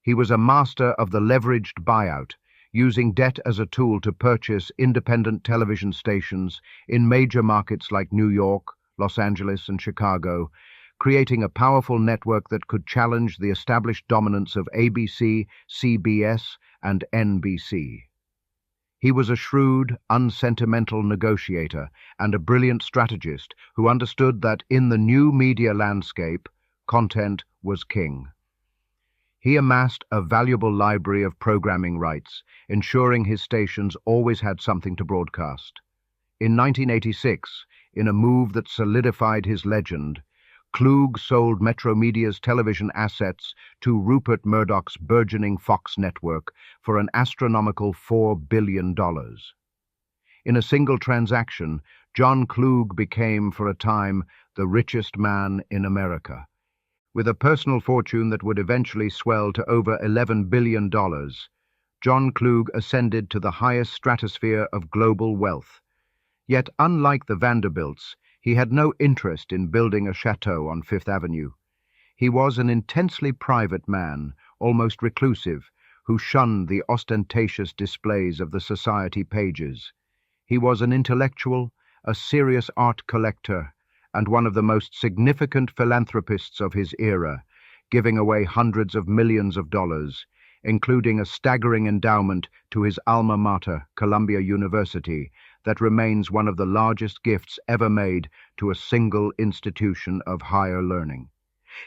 He was a master of the leveraged buyout, using debt as a tool to purchase independent television stations in major markets like New York, Los Angeles, and Chicago, creating a powerful network that could challenge the established dominance of ABC, CBS, and NBC. He was a shrewd, unsentimental negotiator and a brilliant strategist who understood that in the new media landscape, content was king. He amassed a valuable library of programming rights, ensuring his stations always had something to broadcast. In 1986, in a move that solidified his legend, Klug sold Metromedia's television assets to Rupert Murdoch's burgeoning Fox network for an astronomical $4 billion. In a single transaction, John Klug became, for a time, the richest man in America. With a personal fortune that would eventually swell to over $11 billion, John Klug ascended to the highest stratosphere of global wealth. Yet, unlike the Vanderbilts, he had no interest in building a chateau on Fifth Avenue. He was an intensely private man, almost reclusive, who shunned the ostentatious displays of the society pages. He was an intellectual, a serious art collector, and one of the most significant philanthropists of his era, giving away hundreds of millions of dollars, including a staggering endowment to his alma mater, Columbia University, that remains one of the largest gifts ever made to a single institution of higher learning.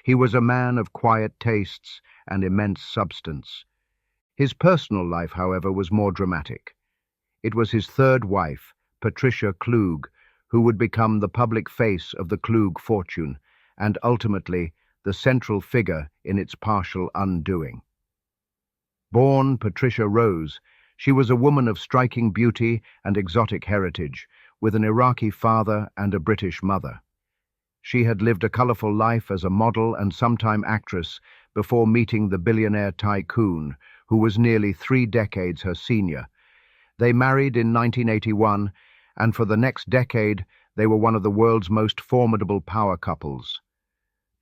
He was a man of quiet tastes and immense substance. His personal life, however, was more dramatic. It was his third wife, Patricia Klug, who would become the public face of the Klug fortune, and ultimately the central figure in its partial undoing. Born Patricia Rose, she was a woman of striking beauty and exotic heritage, with an Iraqi father and a British mother. She had lived a colorful life as a model and sometime actress before meeting the billionaire tycoon, who was nearly 3 decades her senior. They married in 1981, and for the next decade they were one of the world's most formidable power couples.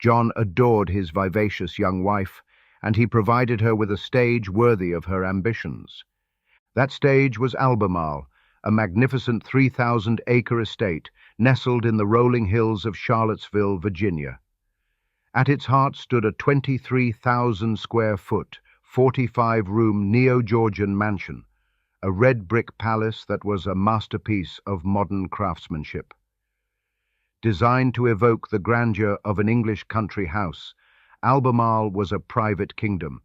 John adored his vivacious young wife, and he provided her with a stage worthy of her ambitions. That stage was Albemarle, a magnificent 3,000-acre estate nestled in the rolling hills of Charlottesville, Virginia. At its heart stood a 23,000-square-foot, 45-room neo-Georgian mansion, a red brick palace that was a masterpiece of modern craftsmanship. Designed to evoke the grandeur of an English country house, Albemarle was a private kingdom.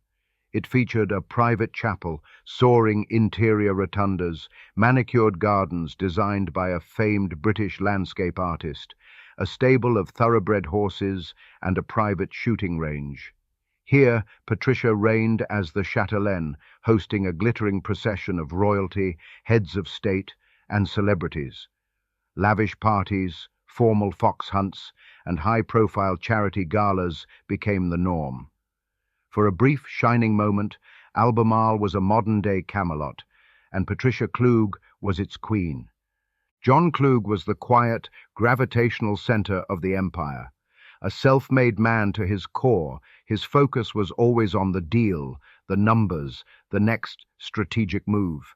It featured a private chapel, soaring interior rotundas, manicured gardens designed by a famed British landscape artist, a stable of thoroughbred horses, and a private shooting range. Here, Patricia reigned as the chatelaine, hosting a glittering procession of royalty, heads of state, and celebrities. Lavish parties, formal fox hunts, and high-profile charity galas became the norm. For a brief, shining moment, Albemarle was a modern-day Camelot, and Patricia Klug was its queen. John Klug was the quiet, gravitational center of the empire. A self-made man to his core, his focus was always on the deal, the numbers, the next strategic move.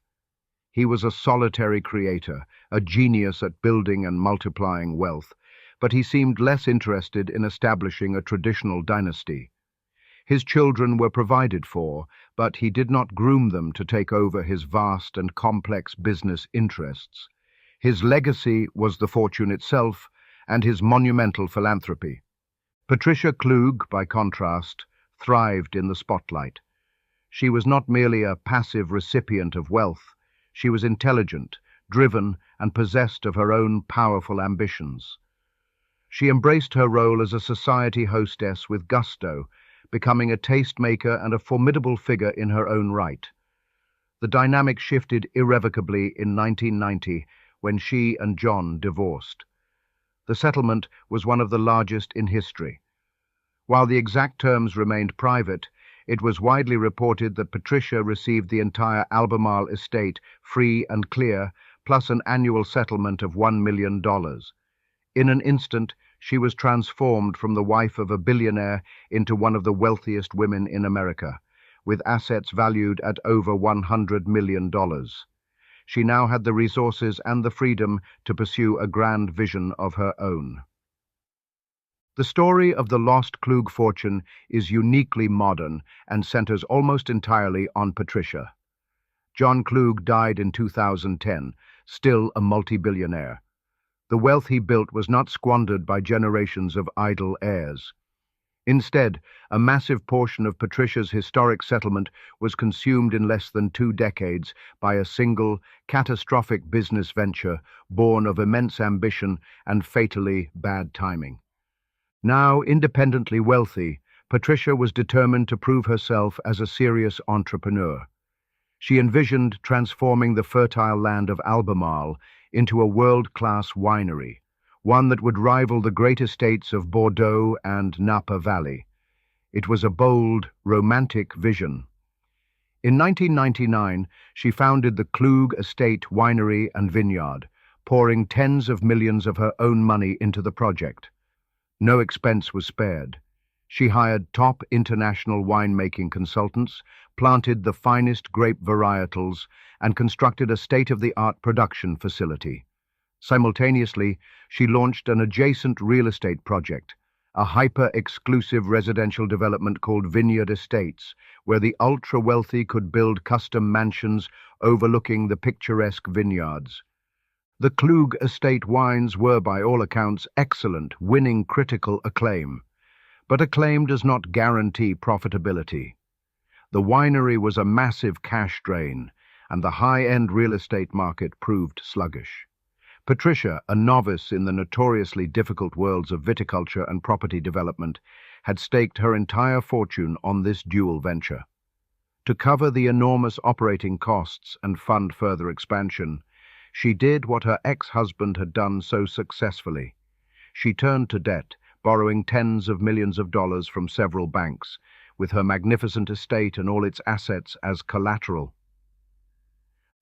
He was a solitary creator, a genius at building and multiplying wealth, but he seemed less interested in establishing a traditional dynasty. His children were provided for, but he did not groom them to take over his vast and complex business interests. His legacy was the fortune itself and his monumental philanthropy. Patricia Klug, by contrast, thrived in the spotlight. She was not merely a passive recipient of wealth. She was intelligent, driven, and possessed of her own powerful ambitions. She embraced her role as a society hostess with gusto, becoming a tastemaker and a formidable figure in her own right. The dynamic shifted irrevocably in 1990 when she and John divorced. The settlement was one of the largest in history. While the exact terms remained private, it was widely reported that Patricia received the entire Albemarle estate free and clear, plus an annual settlement of $1 million. In an instant, she was transformed from the wife of a billionaire into one of the wealthiest women in America, with assets valued at over $100 million. She now had the resources and the freedom to pursue a grand vision of her own. The story of the lost Klug fortune is uniquely modern and centers almost entirely on Patricia. John Klug died in 2010, still a multi-billionaire. The wealth he built was not squandered by generations of idle heirs. Instead, a massive portion of Patricia's historic settlement was consumed in less than 2 decades by a single, catastrophic business venture born of immense ambition and fatally bad timing. Now independently wealthy, Patricia was determined to prove herself as a serious entrepreneur. She envisioned transforming the fertile land of Albemarle into a world-class winery, one that would rival the great estates of Bordeaux and Napa Valley. It was a bold, romantic vision. In 1999, she founded the Klug Estate Winery and Vineyard, pouring tens of millions of her own money into the project. No expense was spared. She hired top international winemaking consultants, planted the finest grape varietals, and constructed a state-of-the-art production facility. Simultaneously, she launched an adjacent real estate project, a hyper-exclusive residential development called Vineyard Estates, where the ultra-wealthy could build custom mansions overlooking the picturesque vineyards. The Klug Estate wines were, by all accounts, excellent, winning critical acclaim. But acclaim does not guarantee profitability. The winery was a massive cash drain, and the high-end real estate market proved sluggish. Patricia, a novice in the notoriously difficult worlds of viticulture and property development, had staked her entire fortune on this dual venture. To cover the enormous operating costs and fund further expansion, she did what her ex-husband had done so successfully. She turned to debt, borrowing tens of millions of dollars from several banks, with her magnificent estate and all its assets as collateral.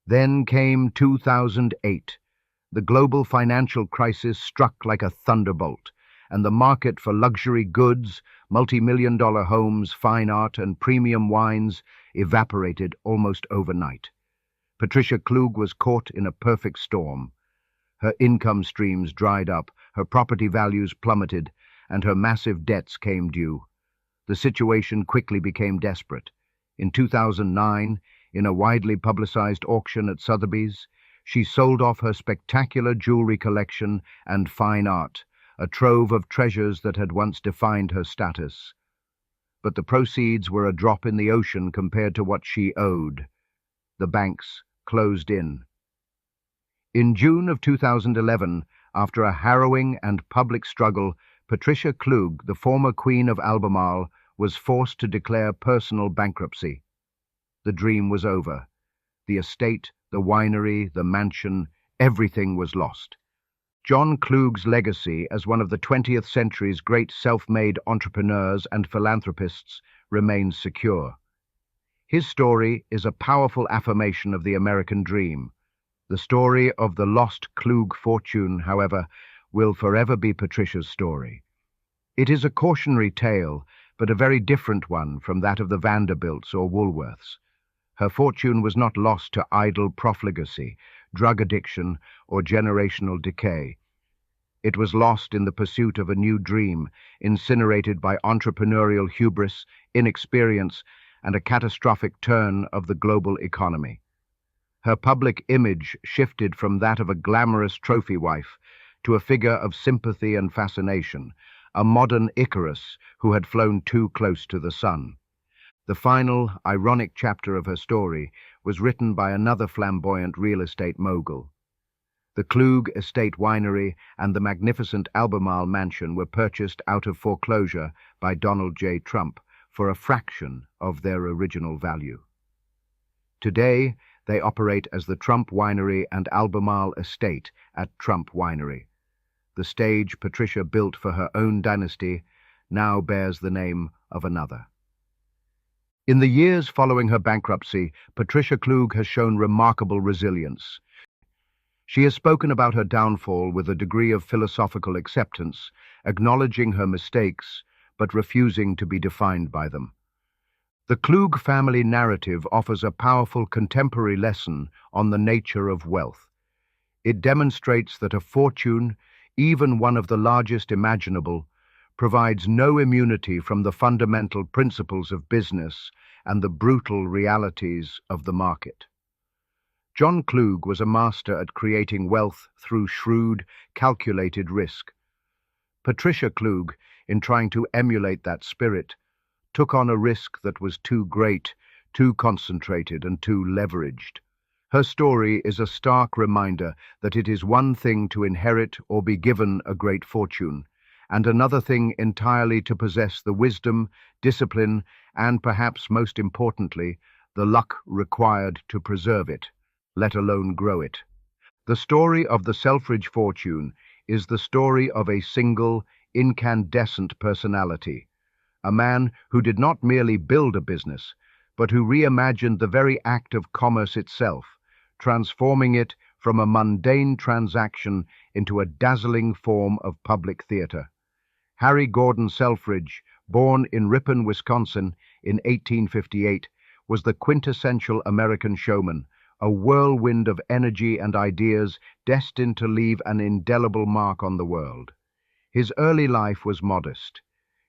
Then came 2008. The global financial crisis struck like a thunderbolt, and the market for luxury goods, multi-million-dollar homes, fine art, and premium wines evaporated almost overnight. Patricia Klug was caught in a perfect storm. Her income streams dried up, her property values plummeted, and her massive debts came due. The situation quickly became desperate. In 2009, in a widely publicized auction at Sotheby's, she sold off her spectacular jewelry collection and fine art, a trove of treasures that had once defined her status. But the proceeds were a drop in the ocean compared to what she owed. The banks closed in. In June of 2011, after a harrowing and public struggle, Patricia Klug, the former Queen of Albemarle, was forced to declare personal bankruptcy. The dream was over. The estate, the winery, the mansion, everything was lost. John Klug's legacy as one of the 20th century's great self-made entrepreneurs and philanthropists remains secure. His story is a powerful affirmation of the American dream. The story of the lost Klug fortune, however, will forever be Patricia's story. It is a cautionary tale, but a very different one from that of the Vanderbilts or Woolworths. Her fortune was not lost to idle profligacy, drug addiction, or generational decay. It was lost in the pursuit of a new dream, incinerated by entrepreneurial hubris, inexperience, and a catastrophic turn of the global economy. Her public image shifted from that of a glamorous trophy wife to a figure of sympathy and fascination, a modern Icarus who had flown too close to the sun. The final, ironic chapter of her story was written by another flamboyant real estate mogul. The Klug Estate Winery and the magnificent Albemarle Mansion were purchased out of foreclosure by Donald J. Trump for a fraction of their original value. Today, they operate as the Trump Winery and Albemarle Estate at Trump Winery. The stage Patricia built for her own dynasty now bears the name of another. In the years following her bankruptcy, Patricia Klug has shown remarkable resilience. She has spoken about her downfall with a degree of philosophical acceptance, acknowledging her mistakes, but refusing to be defined by them. The Klug family narrative offers a powerful contemporary lesson on the nature of wealth. It demonstrates that a fortune, even one of the largest imaginable, provides no immunity from the fundamental principles of business and the brutal realities of the market. John Klug was a master at creating wealth through shrewd, calculated risk. Patricia Klug, in trying to emulate that spirit, took on a risk that was too great, too concentrated, and too leveraged. Her story is a stark reminder that it is one thing to inherit or be given a great fortune, and another thing entirely to possess the wisdom, discipline, and perhaps most importantly, the luck required to preserve it, let alone grow it. The story of the Selfridge fortune is the story of a single, incandescent personality, a man who did not merely build a business, but who reimagined the very act of commerce itself, transforming it from a mundane transaction into a dazzling form of public theater. Harry Gordon Selfridge, born in Ripon, Wisconsin in 1858, was the quintessential American showman, a whirlwind of energy and ideas destined to leave an indelible mark on the world. His early life was modest.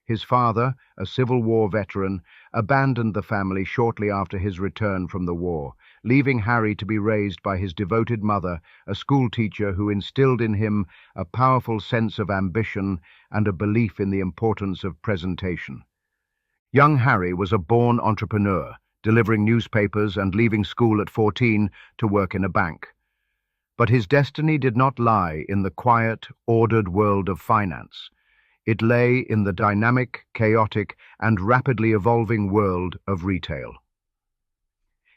His father, a Civil War veteran, abandoned the family shortly after his return from the war, leaving Harry to be raised by his devoted mother, a schoolteacher who instilled in him a powerful sense of ambition and a belief in the importance of presentation. Young Harry was a born entrepreneur, delivering newspapers and leaving school at 14 to work in a bank. But his destiny did not lie in the quiet, ordered world of finance. It lay in the dynamic, chaotic, and rapidly evolving world of retail.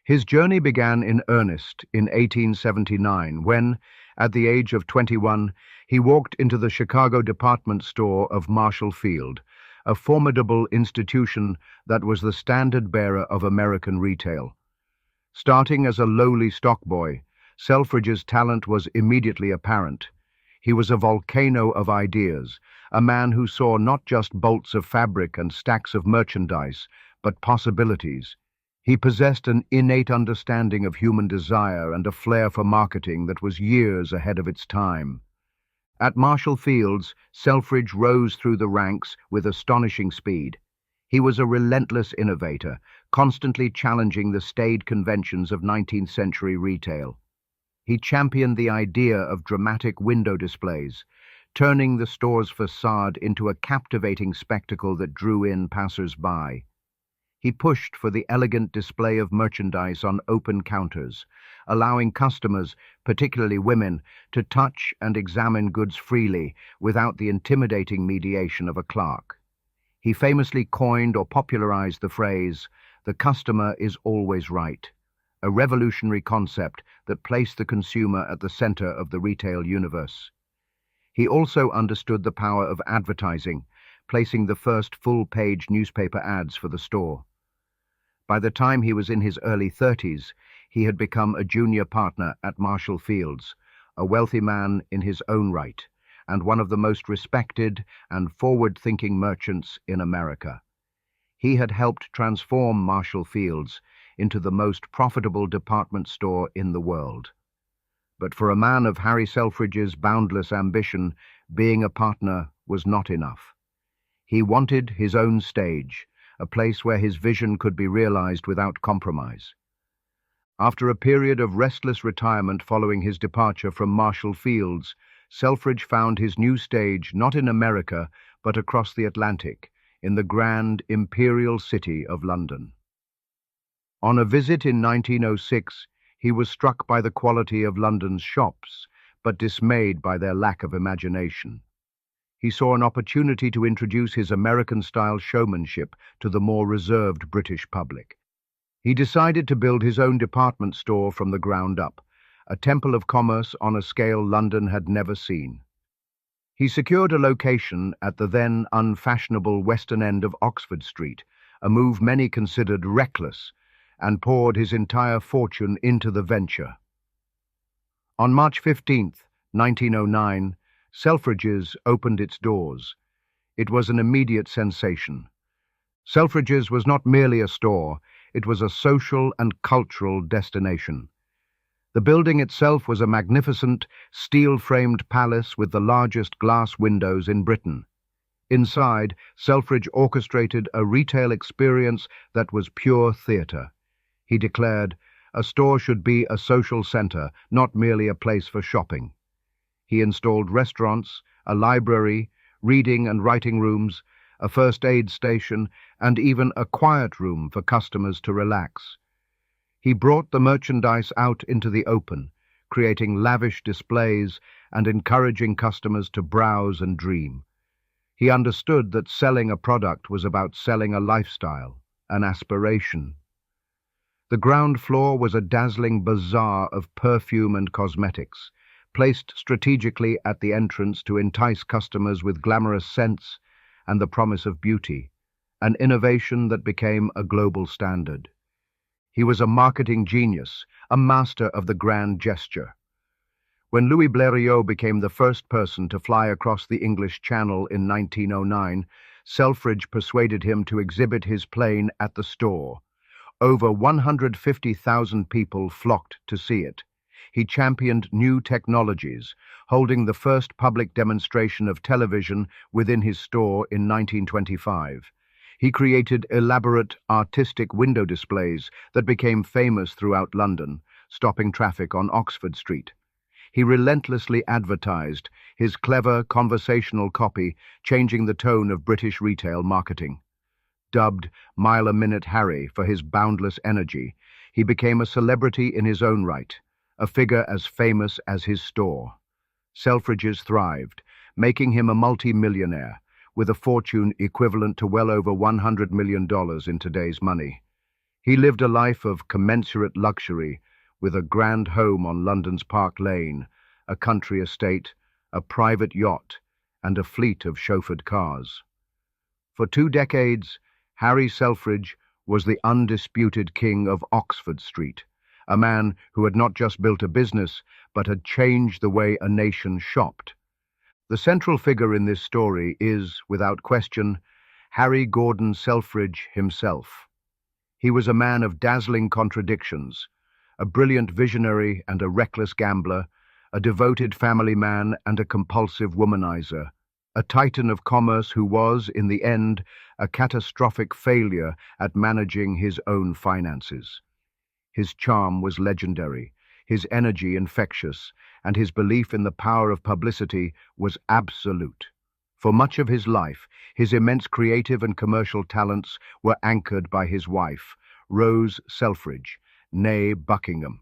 His journey began in earnest in 1879 when, at the age of 21, he walked into the Chicago department store of Marshall Field, a formidable institution that was the standard-bearer of American retail. Starting as a lowly stockboy, Selfridge's talent was immediately apparent. He was a volcano of ideas, a man who saw not just bolts of fabric and stacks of merchandise, but possibilities. He possessed an innate understanding of human desire and a flair for marketing that was years ahead of its time. At Marshall Fields, Selfridge rose through the ranks with astonishing speed. He was a relentless innovator, constantly challenging the staid conventions of 19th-century retail. He championed the idea of dramatic window displays, turning the store's facade into a captivating spectacle that drew in passers-by. He pushed for the elegant display of merchandise on open counters, allowing customers, particularly women, to touch and examine goods freely without the intimidating mediation of a clerk. He famously coined or popularized the phrase, "The customer is always right," a revolutionary concept that placed the consumer at the center of the retail universe. He also understood the power of advertising, placing the first full-page newspaper ads for the store. By the time he was in his early 30s, he had become a junior partner at Marshall Fields, a wealthy man in his own right, and one of the most respected and forward-thinking merchants in America. He had helped transform Marshall Fields into the most profitable department store in the world. But for a man of Harry Selfridge's boundless ambition, being a partner was not enough. He wanted his own stage, a place where his vision could be realized without compromise. After a period of restless retirement following his departure from Marshall Fields, Selfridge found his new stage not in America, but across the Atlantic, in the grand imperial city of London. On a visit in 1906, he was struck by the quality of London's shops, but dismayed by their lack of imagination. He saw an opportunity to introduce his American-style showmanship to the more reserved British public. He decided to build his own department store from the ground up, a temple of commerce on a scale London had never seen. He secured a location at the then unfashionable western end of Oxford Street, a move many considered reckless, and poured his entire fortune into the venture. On March 15, 1909, Selfridges opened its doors. It was an immediate sensation. Selfridges was not merely a store, it was a social and cultural destination. The building itself was a magnificent, steel-framed palace with the largest glass windows in Britain. Inside, Selfridge orchestrated a retail experience that was pure theatre. He declared, a store should be a social centre, not merely a place for shopping. He installed restaurants, a library, reading and writing rooms, a first aid station, and even a quiet room for customers to relax. He brought the merchandise out into the open, creating lavish displays and encouraging customers to browse and dream. He understood that selling a product was about selling a lifestyle, an aspiration. The ground floor was a dazzling bazaar of perfume and cosmetics, placed strategically at the entrance to entice customers with glamorous scents and the promise of beauty, an innovation that became a global standard. He was a marketing genius, a master of the grand gesture. When Louis Blériot became the first person to fly across the English Channel in 1909, Selfridge persuaded him to exhibit his plane at the store. Over 150,000 people flocked to see it. He championed new technologies, holding the first public demonstration of television within his store in 1925. He created elaborate artistic window displays that became famous throughout London, stopping traffic on Oxford Street. He relentlessly advertised, his clever conversational copy changing the tone of British retail marketing. Dubbed Mile-a-Minute Harry for his boundless energy, he became a celebrity in his own right, a figure as famous as his store. Selfridges thrived, making him a multi-millionaire, with a fortune equivalent to well over $100 million in today's money. He lived a life of commensurate luxury, with a grand home on London's Park Lane, a country estate, a private yacht, and a fleet of chauffeured cars. For 2 decades, Harry Selfridge was the undisputed king of Oxford Street, a man who had not just built a business, but had changed the way a nation shopped. The central figure in this story is, without question, Harry Gordon Selfridge himself. He was a man of dazzling contradictions, a brilliant visionary and a reckless gambler, a devoted family man and a compulsive womanizer, a titan of commerce who was, in the end, a catastrophic failure at managing his own finances. His charm was legendary, his energy infectious, and his belief in the power of publicity was absolute. For much of his life, his immense creative and commercial talents were anchored by his wife, Rose Selfridge, née Buckingham.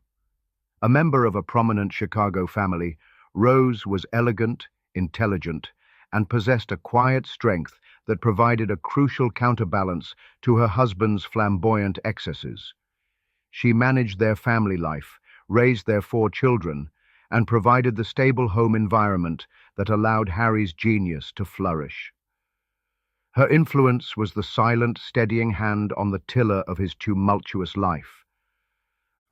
A member of a prominent Chicago family, Rose was elegant, intelligent, and possessed a quiet strength that provided a crucial counterbalance to her husband's flamboyant excesses. She managed their family life, raised their 4 children, and provided the stable home environment that allowed Harry's genius to flourish. Her influence was the silent, steadying hand on the tiller of his tumultuous life.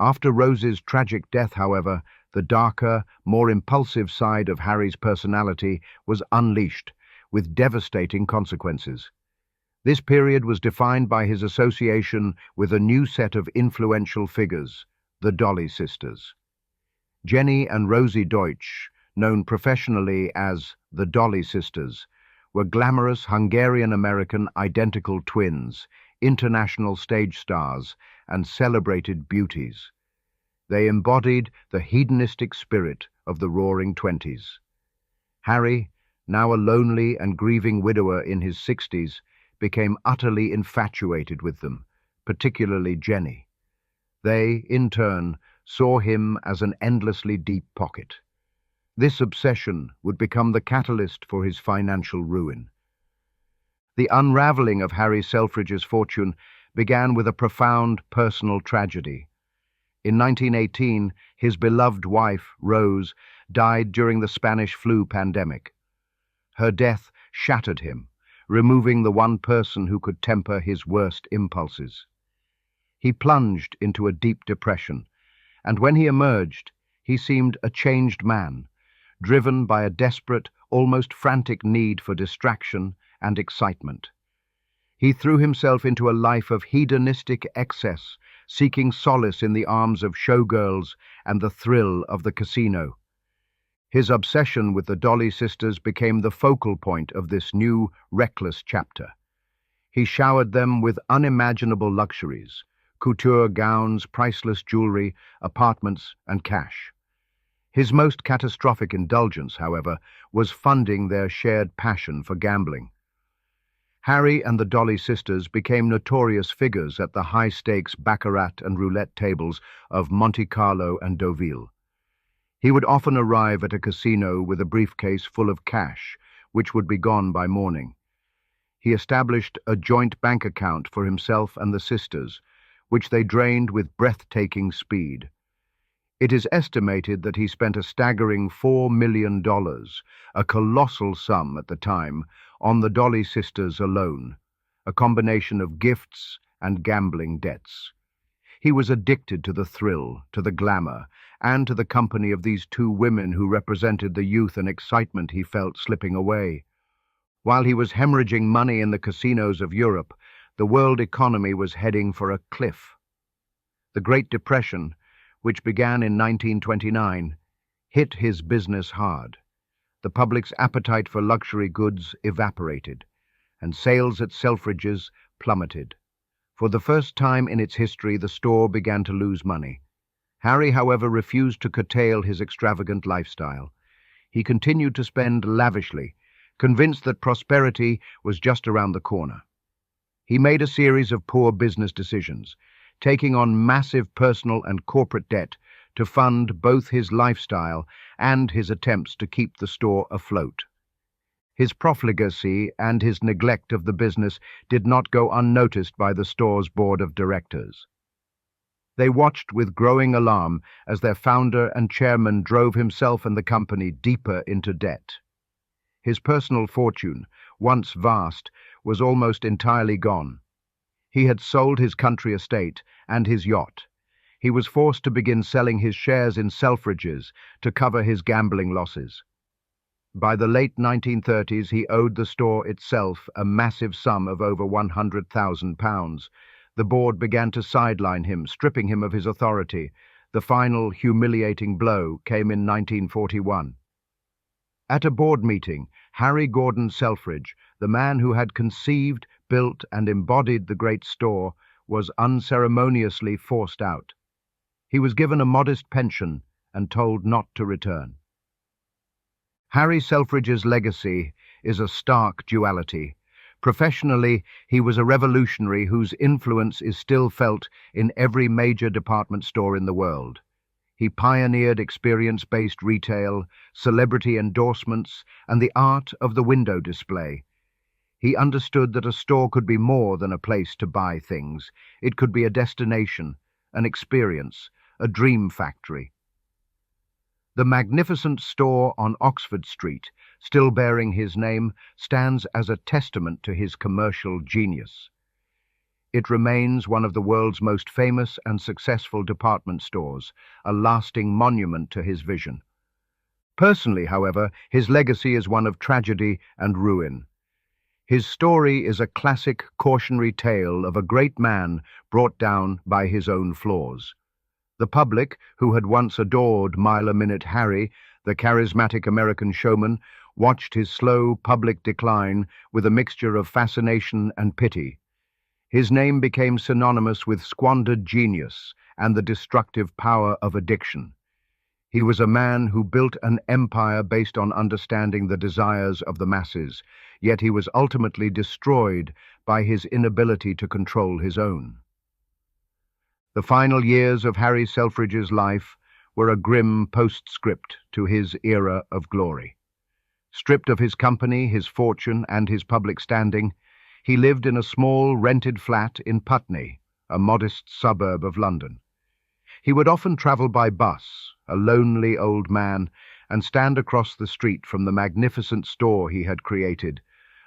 After Rose's tragic death, however, the darker, more impulsive side of Harry's personality was unleashed, with devastating consequences. This period was defined by his association with a new set of influential figures, the Dolly sisters. Jenny and Rosie Deutsch, known professionally as the Dolly sisters, were glamorous Hungarian-American identical twins, international stage stars, and celebrated beauties. They embodied the hedonistic spirit of the Roaring Twenties. Harry, now a lonely and grieving widower in his 60s, became utterly infatuated with them, particularly Jenny. They, in turn, saw him as an endlessly deep pocket. This obsession would become the catalyst for his financial ruin. The unraveling of Harry Selfridge's fortune began with a profound personal tragedy. In 1918, his beloved wife, Rose, died during the Spanish flu pandemic. Her death shattered him, removing the one person who could temper his worst impulses. He plunged into a deep depression, and when he emerged, he seemed a changed man, driven by a desperate, almost frantic need for distraction and excitement. He threw himself into a life of hedonistic excess, seeking solace in the arms of showgirls and the thrill of the casino. His obsession with the Dolly sisters became the focal point of this new, reckless chapter. He showered them with unimaginable luxuries: couture gowns, priceless jewelry, apartments, and cash. His most catastrophic indulgence, however, was funding their shared passion for gambling. Harry and the Dolly sisters became notorious figures at the high-stakes baccarat and roulette tables of Monte Carlo and Deauville. He would often arrive at a casino with a briefcase full of cash, which would be gone by morning. He established a joint bank account for himself and the sisters, which they drained with breathtaking speed. It is estimated that he spent a staggering $4 million, a colossal sum at the time, on the Dolly sisters alone, a combination of gifts and gambling debts. He was addicted to the thrill, to the glamour, and to the company of these two women who represented the youth and excitement he felt slipping away. While he was hemorrhaging money in the casinos of Europe, the world economy was heading for a cliff. The Great Depression, which began in 1929, hit his business hard. The public's appetite for luxury goods evaporated, and sales at Selfridge's plummeted. For the first time in its history, the store began to lose money. Harry, however, refused to curtail his extravagant lifestyle. He continued to spend lavishly, convinced that prosperity was just around the corner. He made a series of poor business decisions, taking on massive personal and corporate debt to fund both his lifestyle and his attempts to keep the store afloat. His profligacy and his neglect of the business did not go unnoticed by the store's board of directors. They watched with growing alarm as their founder and chairman drove himself and the company deeper into debt. His personal fortune, once vast, was almost entirely gone. He had sold his country estate and his yacht. He was forced to begin selling his shares in Selfridge's to cover his gambling losses. By the late 1930s, he owed the store itself a massive sum of over £100,000. The board began to sideline him, stripping him of his authority. The final humiliating blow came in 1941. At a board meeting, Harry Gordon Selfridge, the man who had conceived, built, and embodied the great store, was unceremoniously forced out. He was given a modest pension and told not to return. Harry Selfridge's legacy is a stark duality. Professionally, he was a revolutionary whose influence is still felt in every major department store in the world. He pioneered experience-based retail, celebrity endorsements, and the art of the window display. He understood that a store could be more than a place to buy things. It could be a destination, an experience, a dream factory. The magnificent store on Oxford Street, still bearing his name, stands as a testament to his commercial genius. It remains one of the world's most famous and successful department stores, a lasting monument to his vision. Personally, however, his legacy is one of tragedy and ruin. His story is a classic cautionary tale of a great man brought down by his own flaws. The public, who had once adored Mile-a-Minute Harry, the charismatic American showman, watched his slow public decline with a mixture of fascination and pity. His name became synonymous with squandered genius and the destructive power of addiction. He was a man who built an empire based on understanding the desires of the masses, yet he was ultimately destroyed by his inability to control his own. The final years of Harry Selfridge's life were a grim postscript to his era of glory. Stripped of his company, his fortune, and his public standing, he lived in a small rented flat in Putney, a modest suburb of London. He would often travel by bus, a lonely old man, and stand across the street from the magnificent store he had created,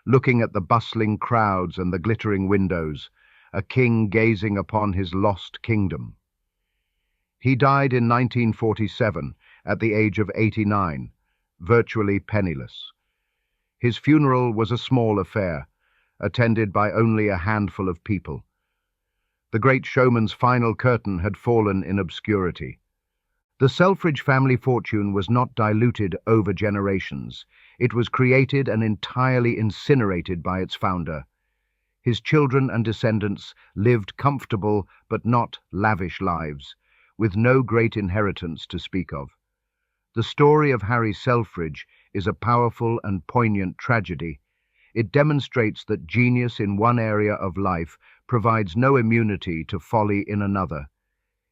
looking at the bustling crowds and the glittering windows, a king gazing upon his lost kingdom. He died in 1947 at the age of 89, virtually penniless. His funeral was a small affair, attended by only a handful of people. The great showman's final curtain had fallen in obscurity. The Selfridge family fortune was not diluted over generations. It was created and entirely incinerated by its founder. His children and descendants lived comfortable but not lavish lives, with no great inheritance to speak of. The story of Harry Selfridge is a powerful and poignant tragedy. It demonstrates that genius in one area of life provides no immunity to folly in another.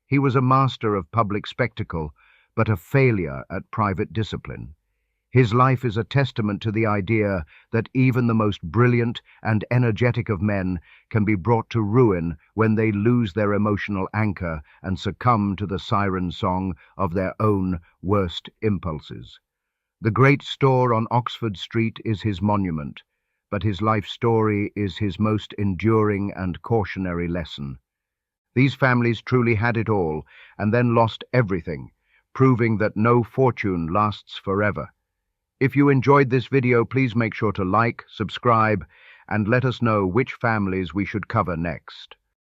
He was a master of public spectacle, but a failure at private discipline. His life is a testament to the idea that even the most brilliant and energetic of men can be brought to ruin when they lose their emotional anchor and succumb to the siren song of their own worst impulses. The great store on Oxford Street is his monument, but his life story is his most enduring and cautionary lesson. These families truly had it all, and then lost everything, proving that no fortune lasts forever. If you enjoyed this video, please make sure to like, subscribe, and let us know which families we should cover next.